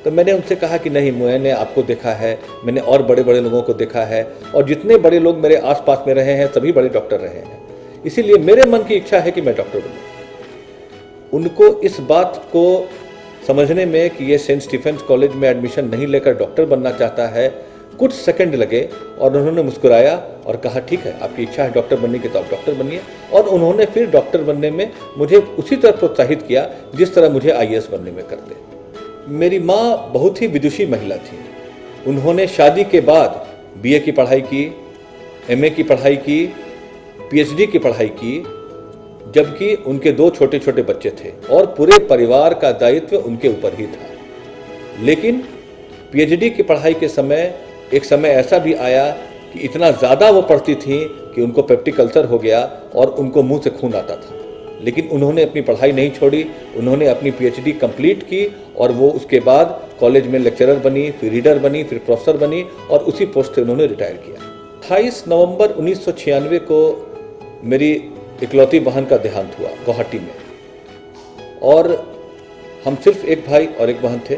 तो मैंने उनसे कहा कि नहीं, मैंने आपको देखा है, मैंने और बड़े बड़े लोगों को देखा है और जितने बड़े लोग मेरे आसपास में रहे हैं सभी बड़े डॉक्टर रहे हैं, इसीलिए मेरे मन की इच्छा है कि मैं डॉक्टर बनूं। उनको इस बात को समझने में कि ये सेंट स्टीफेंस कॉलेज में एडमिशन नहीं लेकर डॉक्टर बनना चाहता है कुछ सेकंड लगे और उन्होंने मुस्कुराया और कहा, ठीक है, आपकी इच्छा है डॉक्टर बनने की तो आप डॉक्टर बनिए। और उन्होंने फिर डॉक्टर बनने में मुझे उसी तरह प्रोत्साहित किया जिस तरह मुझे आईएएस बनने में करते। मेरी माँ बहुत ही विदुषी महिला थी। उन्होंने शादी के बाद बीए की पढ़ाई की, एमए की पढ़ाई की, पीएचडी की पढ़ाई की, जबकि उनके 2 छोटे छोटे बच्चे थे और पूरे परिवार का दायित्व उनके ऊपर ही था। लेकिन पीएचडी की पढ़ाई के समय एक समय ऐसा भी आया कि इतना ज़्यादा वो पढ़ती थी कि उनको पेप्टिक अल्सर हो गया और उनको मुंह से खून आता था। लेकिन उन्होंने अपनी पढ़ाई नहीं छोड़ी, उन्होंने अपनी पीएचडी कंप्लीट की और वो उसके बाद कॉलेज में लेक्चरर बनी, फिर रीडर बनी, फिर प्रोफेसर बनी और उसी पोस्ट से उन्होंने रिटायर किया। 28 नवंबर 1996 को मेरी इकलौती बहन का देहांत हुआ गुवाहाटी में और हम सिर्फ एक भाई और एक बहन थे।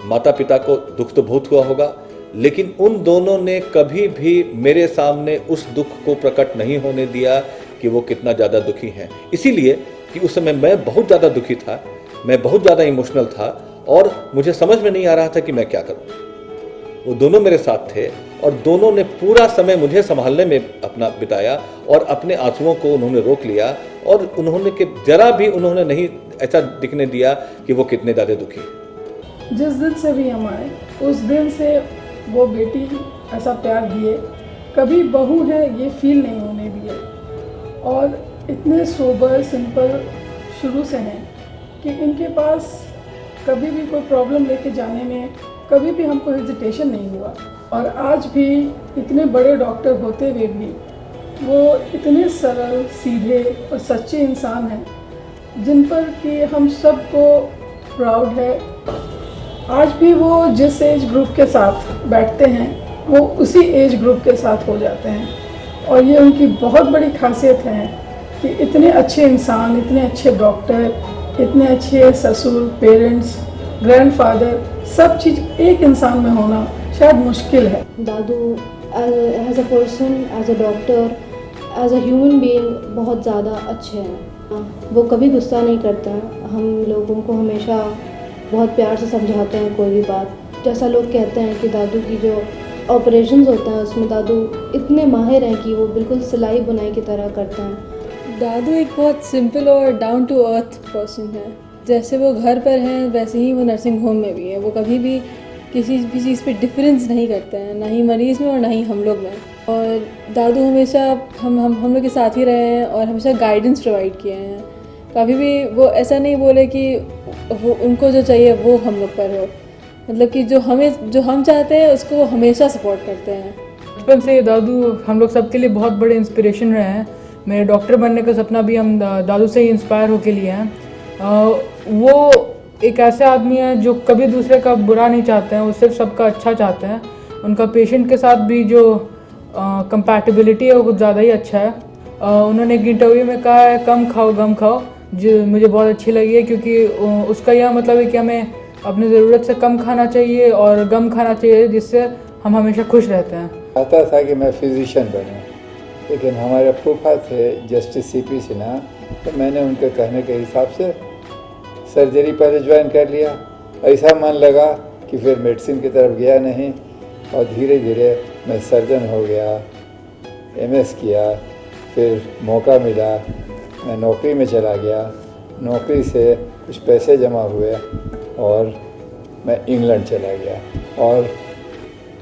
माता पिता को दुख तो बहुत हुआ होगा, लेकिन उन दोनों ने कभी भी मेरे सामने उस दुख को प्रकट नहीं होने दिया कि वो कितना ज़्यादा दुखी हैं। इसीलिए कि उस समय मैं बहुत ज़्यादा दुखी था, मैं बहुत ज़्यादा इमोशनल था और मुझे समझ में नहीं आ रहा था कि मैं क्या करूं। वो दोनों मेरे साथ थे और दोनों ने पूरा समय मुझे संभालने में अपना बिताया और अपने आंसुओं को उन्होंने रोक लिया और उन्होंने कि जरा भी उन्होंने नहीं ऐसा दिखने दिया कि वो कितने ज़्यादा दुखी हैं। जिस दिन से भी हम आए उस दिन से वो बेटी ऐसा प्यार दिए, कभी बहू है ये फील नहीं होने दिए और इतने सोबर सिंपल शुरू से हैं कि इनके पास कभी भी कोई प्रॉब्लम लेके जाने में कभी भी हमको हेजिटेशन नहीं हुआ। और आज भी इतने बड़े डॉक्टर होते हुए भी वो इतने सरल, सीधे और सच्चे इंसान हैं जिन पर कि हम सबको प्राउड है। आज भी वो जिस एज ग्रुप के साथ बैठते हैं वो उसी एज ग्रुप के साथ हो जाते हैं और ये उनकी बहुत बड़ी खासियत है कि इतने अच्छे इंसान, इतने अच्छे डॉक्टर, इतने अच्छे ससुर, पेरेंट्स, ग्रैंडफादर, सब चीज़ एक इंसान में होना शायद मुश्किल है। दादू as a person, as a doctor, as a human being बहुत ज़्यादा अच्छे हैं। वो कभी गुस्सा नहीं करते हैं, हम लोगों को हमेशा बहुत प्यार से समझाते हैं कोई भी बात। जैसा लोग कहते हैं कि दादू की जो ऑपरेशंस होते हैं उसमें दादू इतने माहिर हैं कि वो बिल्कुल सिलाई बुनाई की तरह करते हैं। दादू एक बहुत सिंपल और डाउन टू अर्थ पर्सन है। जैसे वो घर पर हैं वैसे ही वो नर्सिंग होम में भी है। वो कभी भी किसी भी चीज़ पे डिफरेंस नहीं करते हैं, ना ही मरीज़ में और ना ही हम लोग में। और दादू हमेशा हम लोग के साथ ही रहे हैं और हमेशा गाइडेंस प्रोवाइड किए हैं। कभी भी वो ऐसा नहीं बोले कि वो उनको जो चाहिए वो हम लोग पर हो, मतलब कि जो हम चाहते हैं उसको वो हमेशा सपोर्ट करते हैं। बचपन से दादू हम लोग सबके लिए बहुत बड़े इंस्पिरेशन रहे हैं। मेरे डॉक्टर बनने का सपना भी हम दादू से ही इंस्पायर होके लिए हैं। वो एक ऐसे आदमी हैं जो कभी दूसरे का बुरा नहीं चाहते हैं, वो सिर्फ सबका अच्छा चाहते हैं। उनका पेशेंट के साथ भी जो कंपैटिबिलिटी है वो कुछ ज़्यादा ही अच्छा है। उन्होंने एक इंटरव्यू में कहा है कम खाओ गम खाओ, जो मुझे बहुत अच्छी लगी है, क्योंकि उसका यह मतलब है कि हमें अपनी ज़रूरत से कम खाना चाहिए और गम खाना चाहिए, जिससे हम हमेशा खुश रहते हैं। चाहता था कि मैं फिजिशियन बनूं, लेकिन हमारे फूफा थे जस्टिस CP सिन्हा, तो मैंने उनके कहने के हिसाब से सर्जरी पहले ज्वाइन कर लिया। ऐसा मन लगा कि फिर मेडिसिन की तरफ गया नहीं और धीरे धीरे मैं सर्जन हो गया, MS किया। फिर मौका मिला, मैं नौकरी में चला गया। नौकरी से कुछ पैसे जमा हुए और मैं इंग्लैंड चला गया और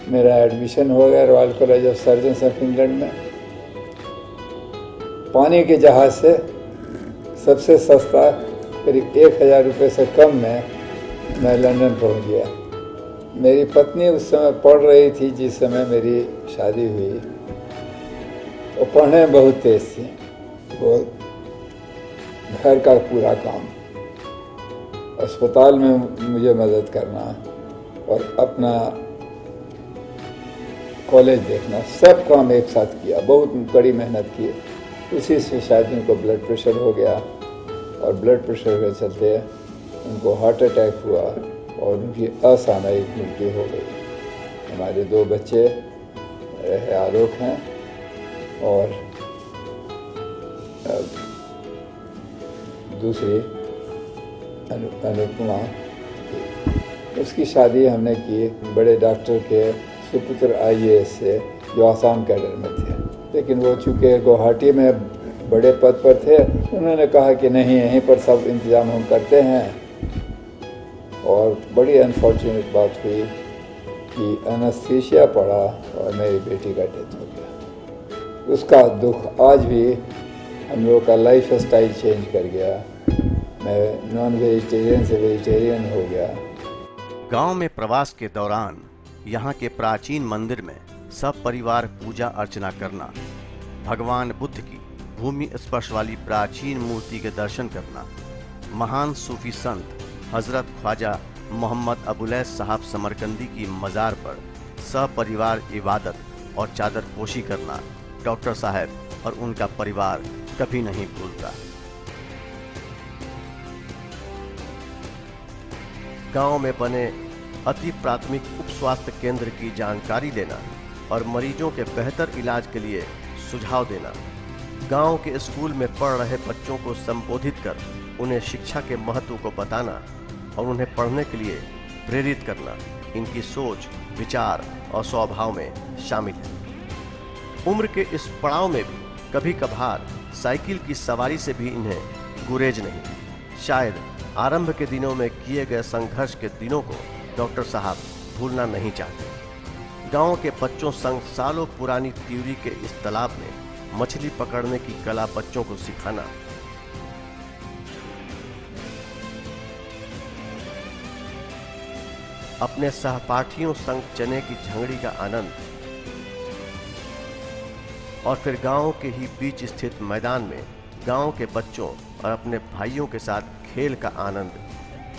मेरा एडमिशन हो गया royal college of surgeons of England में। पानी के जहाज़ से सबसे सस्ता करीब 1000 रुपये से कम में मैं लंदन पहुंच गया। मेरी पत्नी उस समय पढ़ रही थी जिस समय मेरी शादी हुई। वो पढ़ने में बहुत तेज़ थी। वो घर का पूरा काम, अस्पताल में मुझे मदद करना और अपना कॉलेज देखना, सब काम एक साथ किया। बहुत कड़ी मेहनत की। उसी से शायद उनको ब्लड प्रेशर हो गया और ब्लड प्रेशर के चलते उनको हार्ट अटैक हुआ और उनकी असामयिक मृत्यु हो गई। हमारे 2 बच्चे आलोक हैं और दूसरी अनुपमा। उसकी शादी हमने की बड़े डॉक्टर के सुपुत्र IAS से जो आसाम कैडर में थे, लेकिन वो चूँकि गुवाहाटी में बड़े पद पर थे, उन्होंने कहा कि नहीं, यहीं पर सब इंतज़ाम हम करते हैं। और बड़ी अनफॉर्चुनेट बात हुई कि एनेस्थीसिया पड़ा और मेरी बेटी का डेथ हो गया। उसका दुख आज भी हम लोग का लाइफ स्टाइल चेंज कर गया। मैं नॉन वेजिटेरियन से वेजिटेरियन हो गया। गांव में प्रवास के दौरान यहाँ के प्राचीन मंदिर में सब परिवार पूजा अर्चना करना, भगवान बुद्ध की भूमि स्पर्श वाली प्राचीन मूर्ति के दर्शन करना, महान सूफी संत हजरत ख्वाजा मोहम्मद अबुलैस साहब समरकंदी की मज़ार पर सपरिवार इबादत और चादर पोशी करना डॉक्टर साहब और उनका परिवार कभी नहीं भूलता। गांव में बने अति प्राथमिक उप स्वास्थ्य केंद्र की जानकारी लेना और मरीजों के बेहतर इलाज के लिए सुझाव देना, गांव के स्कूल में पढ़ रहे बच्चों को संबोधित कर उन्हें शिक्षा के महत्व को बताना और उन्हें पढ़ने के लिए प्रेरित करना इनकी सोच, विचार और स्वभाव में शामिल है। उम्र के इस पड़ाव में भी कभी कभार साइकिल की सवारी से भी इन्हें गुरेज नहीं। शायद आरंभ के दिनों में किए गए संघर्ष के दिनों को डॉक्टर साहब भूलना नहीं चाहते। गांव के बच्चों संग सालों पुरानी त्यूरी के इस तालाब में मछली पकड़ने की कला बच्चों को सिखाना, अपने सहपाठियों संग चने की झंगड़ी का आनंद और फिर गांव के ही बीच स्थित मैदान में गांव के बच्चों और अपने भाइयों के साथ खेल का आनंद,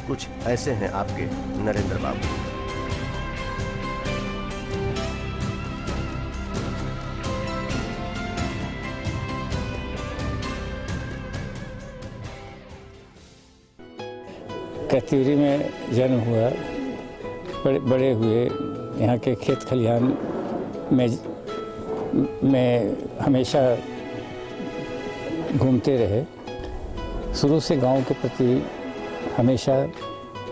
कुछ ऐसे हैं आपके नरेंद्र बाबू। कत्यूरी में जन्म हुआ, बड़े हुए यहाँ के खेत खलिहान में हमेशा घूमते रहे। शुरू से गांव के प्रति हमेशा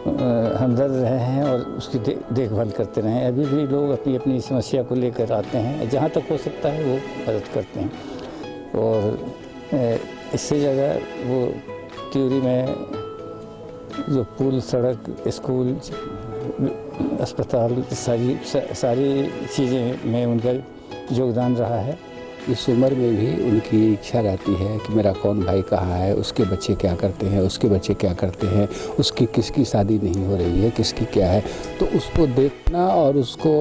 हमदर्द रहे हैं और उसकी देखभाल करते रहे हैं। अभी भी लोग अपनी अपनी समस्या को लेकर आते हैं, जहाँ तक हो सकता है वो मदद करते हैं। और इससे ज़्यादा वो त्यूरी में जो पुल, सड़क, स्कूल, अस्पताल, सारी चीज़ें में उनका योगदान रहा है। इस उम्र में भी उनकी इच्छा रहती है कि मेरा कौन भाई कहाँ है, उसके बच्चे क्या करते हैं, उसके बच्चे क्या करते हैं, उसकी किसकी शादी नहीं हो रही है, किसकी क्या है। तो उसको देखना, और उसको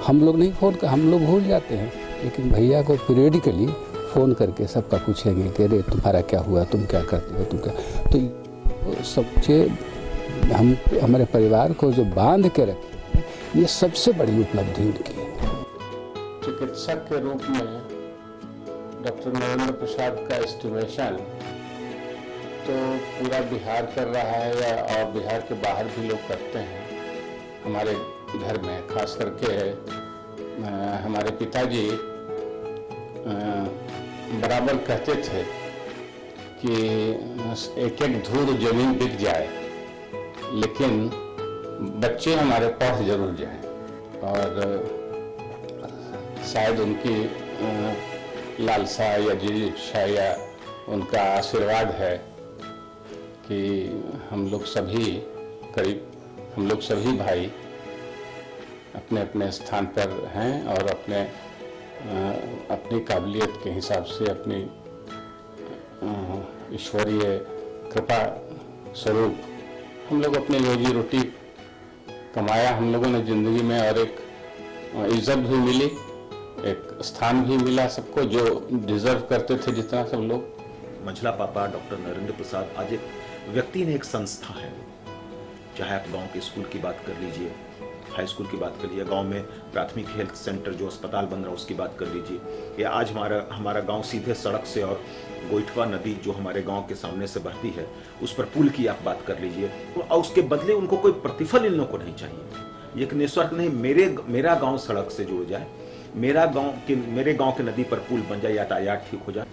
हम लोग नहीं फ़ोन कर, हम लोग भूल जाते हैं, लेकिन भैया को पीरियडिकली फ़ोन करके सबका पूछेंगे कि अरे तुम्हारा क्या हुआ, तुम क्या करते हो, तुम क्या। तो सबसे हमारे परिवार को जो बांध के रखे, ये सबसे बड़ी उपलब्धि उनकी है। चिकित्सक के रूप में डॉक्टर नरेंद्र प्रसाद का एस्टिमेशन तो पूरा बिहार कर रहा है, या और बिहार के बाहर भी लोग करते हैं। हमारे घर में खास करके हमारे पिताजी बराबर कहते थे कि एक एक धूर जमीन बिक जाए, लेकिन बच्चे हमारे पढ़ जरूर जाएं। और शायद उनकी लालसा या जिज्ञासा या उनका आशीर्वाद है कि हम लोग सभी भाई अपने अपने स्थान पर हैं, और अपनी काबिलियत के हिसाब से, अपनी ईश्वरीय कृपा स्वरूप हम लोग अपनी रोजी रोटी कमाया हम लोगों ने ज़िंदगी में, और एक इज्जत भी मिली, एक स्थान भी मिला सबको जो डिजर्व करते थे, जितना सब लोग। मंझला पापा डॉक्टर नरेंद्र प्रसाद आज एक व्यक्ति ने, एक संस्था है। चाहे आप गांव के स्कूल की बात कर लीजिए, हाई स्कूल की बात कर लीजिए, गांव में प्राथमिक हेल्थ सेंटर जो अस्पताल बन रहा है उसकी बात कर लीजिए, या आज हमारा गांव सीधे सड़क से, और गोइठवा नदी जो हमारे गांव के सामने से बहती है उस पर पुल की आप बात कर लीजिए, और उसके बदले उनको कोई प्रतिफल इन लोगों को नहीं चाहिए। एक निस्वार्थ नहीं, मेरा गाँव सड़क से जुड़ जाए, मेरे गांव के नदी पर पुल बन जाए, यातायात ठीक हो जाए।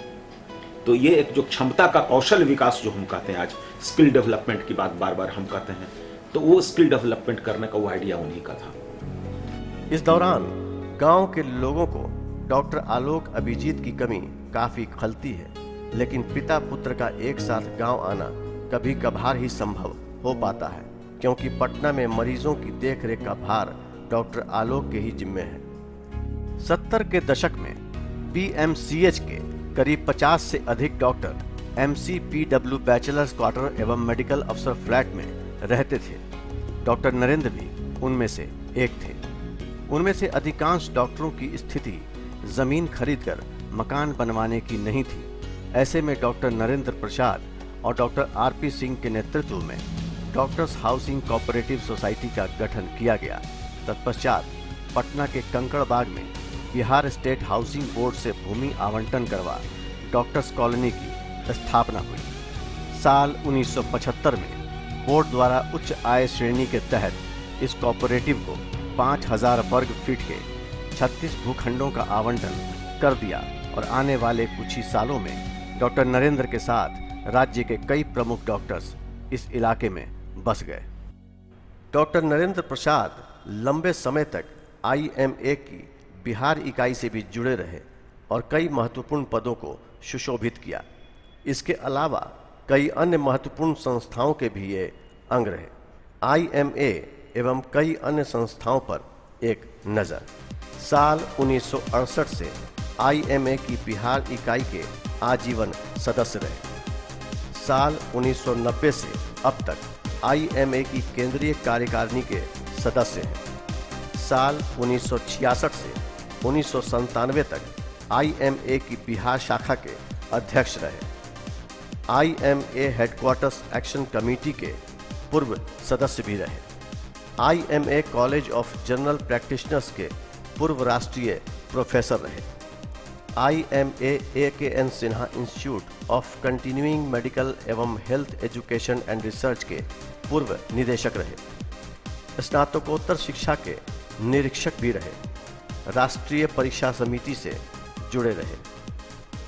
तो ये एक जो क्षमता का कौशल विकास जो हम कहते हैं, आज स्किल डेवलपमेंट की बात बार बार हम कहते हैं, तो वो स्किल डेवलपमेंट करने का वो आइडिया उन्हीं का था। इस दौरान गांव के लोगों को डॉक्टर आलोक अभिजीत की कमी काफी खलती है, लेकिन पिता पुत्र का एक साथ गांव आना कभी कभार ही संभव हो पाता है, क्योंकि पटना में मरीजों की देखरेख का भार डॉक्टर आलोक के ही जिम्मे है। 70 के दशक में पीएमसीएच के करीब 50 से अधिक डॉक्टर MCPW बैचलर्स क्वार्टर एवं मेडिकल अफसर फ्लैट में रहते थे। डॉक्टर नरेंद्र भी उनमें से एक थे। उनमें से अधिकांश डॉक्टरों की स्थिति जमीन खरीदकर मकान बनवाने की नहीं थी। ऐसे में डॉक्टर नरेंद्र प्रसाद और डॉक्टर RP सिंह के नेतृत्व में डॉक्टर्स हाउसिंग कोऑपरेटिव सोसाइटी का गठन किया गया। तत्पश्चात पटना के कंकड़बाग में बिहार स्टेट हाउसिंग बोर्ड से भूमि आवंटन करवा डॉक्टर्स कॉलोनी की स्थापना हुई। साल 1975 में बोर्ड द्वारा उच्च आय श्रेणी के तहत इस कोऑपरेटिव को 5000 वर्ग फीट के 36 भूखंडों का आवंटन कर दिया, और आने वाले कुछ ही सालों में डॉक्टर नरेंद्र के साथ राज्य के कई प्रमुख डॉक्टर्स इस इलाके में बस गए। डॉक्टर नरेंद्र प्रसाद लंबे समय तक IMA की बिहार इकाई से भी जुड़े रहे और कई महत्वपूर्ण पदों को सुशोभित किया। इसके अलावा कई अन्य महत्वपूर्ण संस्थाओं के भी ये अंग रहे। IMA एवं कई अन्य संस्थाओं पर एक नज़र। साल 1968 से IMA की बिहार इकाई के आजीवन सदस्य रहे। साल 1990 से अब तक IMA की केंद्रीय कार्यकारिणी के सदस्य हैं। साल 1966 से 1997 तक IMA की बिहार शाखा के अध्यक्ष रहे। IMA हेडक्वार्टर्स एक्शन कमेटी के पूर्व सदस्य भी रहे। IMA college of general practitioners के पूर्व राष्ट्रीय प्रोफेसर रहे। IMA AKN Sinha institute of continuing medical एवं हेल्थ एजुकेशन एंड रिसर्च के पूर्व निदेशक रहे। स्नातकोत्तर शिक्षा के निरीक्षक भी रहे। राष्ट्रीय परीक्षा समिति से जुड़े रहे।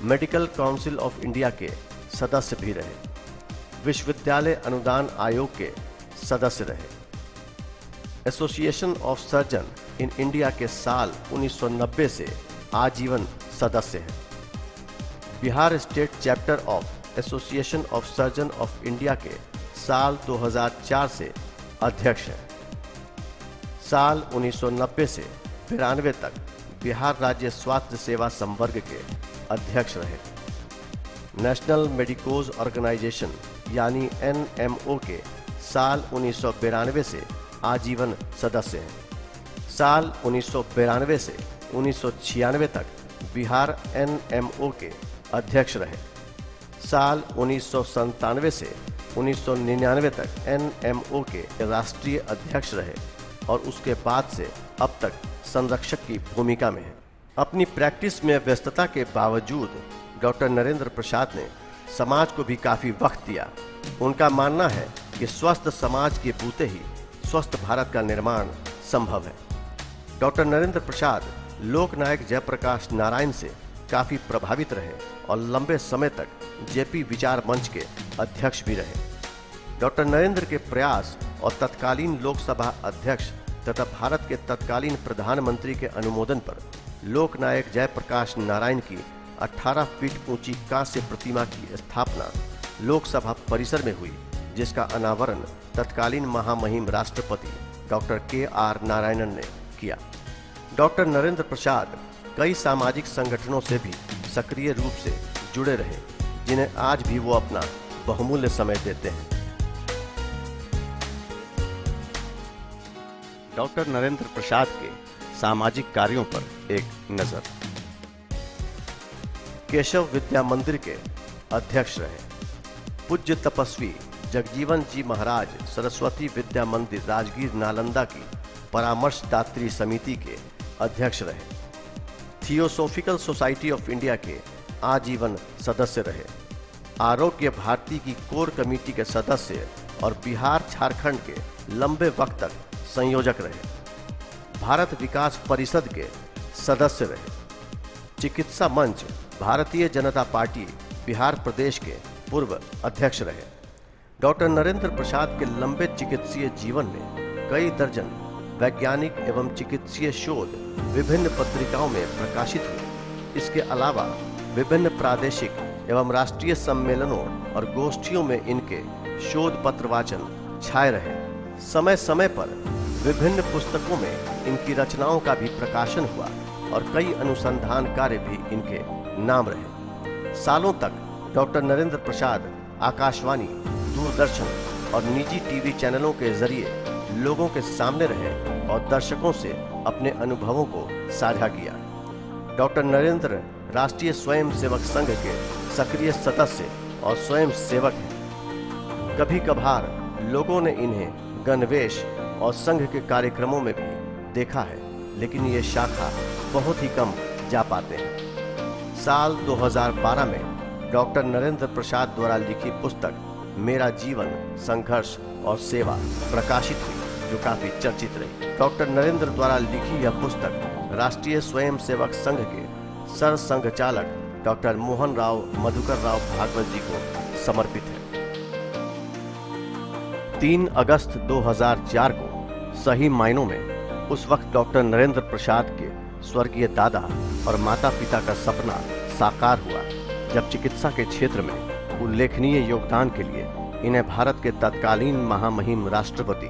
मेडिकल काउंसिल ऑफ इंडिया के सदस्य भी रहे। विश्वविद्यालय अनुदान आयोग के सदस्य रहे। Association of surgeon in India के साल 1990 से आजीवन सदस्य हैं। Bihar state chapter of association of surgeon of India के साल 2004 से अध्यक्ष हैं। साल 1990 से 92 तक बिहार राज्य स्वास्थ्य सेवा संवर्ग के अध्यक्ष रहे। नेशनल मेडिकोज ऑर्गेनाइजेशन यानी NMO के साल 1992 से आजीवन सदस्य हैं। साल 1992 से 1996 तक बिहार NMO के अध्यक्ष रहे। साल 1997 से 1999 तक NMO के राष्ट्रीय अध्यक्ष रहे और उसके बाद से अब तक संरक्षक की भूमिका में है। अपनी प्रैक्टिस में व्यस्तता के बावजूद डॉक्टर नरेंद्र प्रसाद ने समाज को भी काफी वक्त दिया। उनका मानना है कि स्वस्थ समाज के बूते ही स्वस्थ भारत का निर्माण संभव है। डॉक्टर नरेंद्र प्रसाद लोकनायक जयप्रकाश नारायण से काफी प्रभावित रहे और लंबे समय तक जेपी विचार मंच के अध्यक्ष भी रहे। डॉक्टर नरेंद्र के प्रयास और तत्कालीन लोकसभा अध्यक्ष तथा भारत के तत्कालीन प्रधानमंत्री के अनुमोदन पर लोकनायक जयप्रकाश नारायण की 18 फीट ऊंची कांस्य प्रतिमा की स्थापना लोकसभा परिसर में हुई, जिसका अनावरण तत्कालीन महामहिम राष्ट्रपति डॉक्टर KR नारायणन ने किया। डॉक्टर नरेंद्र प्रसाद कई सामाजिक संगठनों से भी सक्रिय रूप से जुड़े रहे, जिन्हें आज भी वो अपना बहुमूल्य समय देते हैं। डॉक्टर नरेंद्र प्रसाद के सामाजिक कार्यों पर एक नजर। केशव विद्या मंदिर के अध्यक्ष रहे। पूज्य तपस्वी जगजीवन जी महाराज सरस्वती विद्या मंदिर राजगीर नालंदा की परामर्शदात्री समिति के अध्यक्ष रहे। थियोसोफिकल सोसाइटी ऑफ इंडिया के आजीवन सदस्य रहे। आरोग्य भारती की कोर कमेटी के सदस्य और बिहार झारखंड के लंबे वक्त तक संयोजक रहे। भारत विकास परिषद के सदस्य रहे। चिकित्सा मंच भारतीय जनता पार्टी बिहार प्रदेश के पूर्व अध्यक्ष रहे। डॉक्टर नरेंद्र प्रसाद के लंबे चिकित्सीय जीवन में कई दर्जन वैज्ञानिक एवं चिकित्सीय शोध विभिन्न पत्रिकाओं में प्रकाशित हुए। इसके अलावा विभिन्न प्रादेशिक एवं राष्ट्रीय सम्मेलनों और गोष्ठियों में इनके शोध पत्र वाचन छाए रहे। समय समय पर विभिन्न पुस्तकों में इनकी रचनाओं का भी प्रकाशन हुआ और कई अनुसंधान कार्य भी इनके नाम रहे। सालों तक डॉक्टर नरेंद्र प्रसाद आकाशवाणी, दूरदर्शन और निजी टीवी चैनलों के जरिए लोगों के सामने रहे और दर्शकों से अपने अनुभवों को साझा किया। डॉक्टर नरेंद्र राष्ट्रीय स्वयं सेवक संघ के सक्रिय सदस्य और स्वयं सेवक हैं। कभी कभार लोगों ने इन्हें गणवेश और संघ के कार्यक्रमों में भी देखा है, लेकिन ये शाखा बहुत ही कम जा पाते हैं। साल 2012 में डॉक्टर नरेंद्र प्रसाद द्वारा लिखी पुस्तक मेरा जीवन, संघर्ष और सेवा प्रकाशित हुई, जो काफी चर्चित रही। डॉक्टर नरेंद्र द्वारा लिखी यह पुस्तक राष्ट्रीय स्वयं सेवक संघ के सर संघचालक डॉक्टर मोहन राव मधुकर राव भागवत जी को समर्पित है। 3 अगस्त 2004 को सही मायनों में उस वक्त डॉक्टर नरेंद्र प्रसाद के स्वर्गीय दादा और माता पिता का सपना साकार हुआ, जब चिकित्सा के क्षेत्र में उल्लेखनीय योगदान के लिए इन्हें भारत के तत्कालीन महामहिम राष्ट्रपति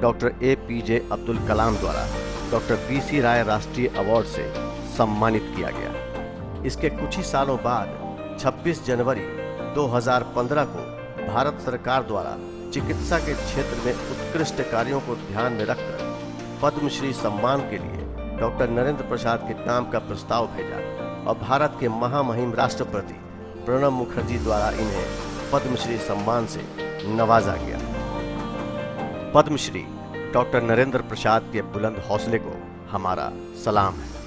डॉक्टर APJ अब्दुल कलाम द्वारा डॉक्टर BC राय राष्ट्रीय अवार्ड से सम्मानित किया गया। इसके कुछ ही सालों बाद 26 जनवरी 2015 को भारत सरकार द्वारा चिकित्सा के क्षेत्र में उत्कृष्ट कार्यों को ध्यान में रखकर पद्मश्री सम्मान के लिए डॉक्टर नरेंद्र प्रसाद के नाम का प्रस्ताव भेजा और भारत के महामहिम राष्ट्रपति प्रणब मुखर्जी द्वारा इन्हें पद्मश्री सम्मान से नवाजा गया। पद्मश्री डॉक्टर नरेंद्र प्रसाद के बुलंद हौसले को हमारा सलाम है।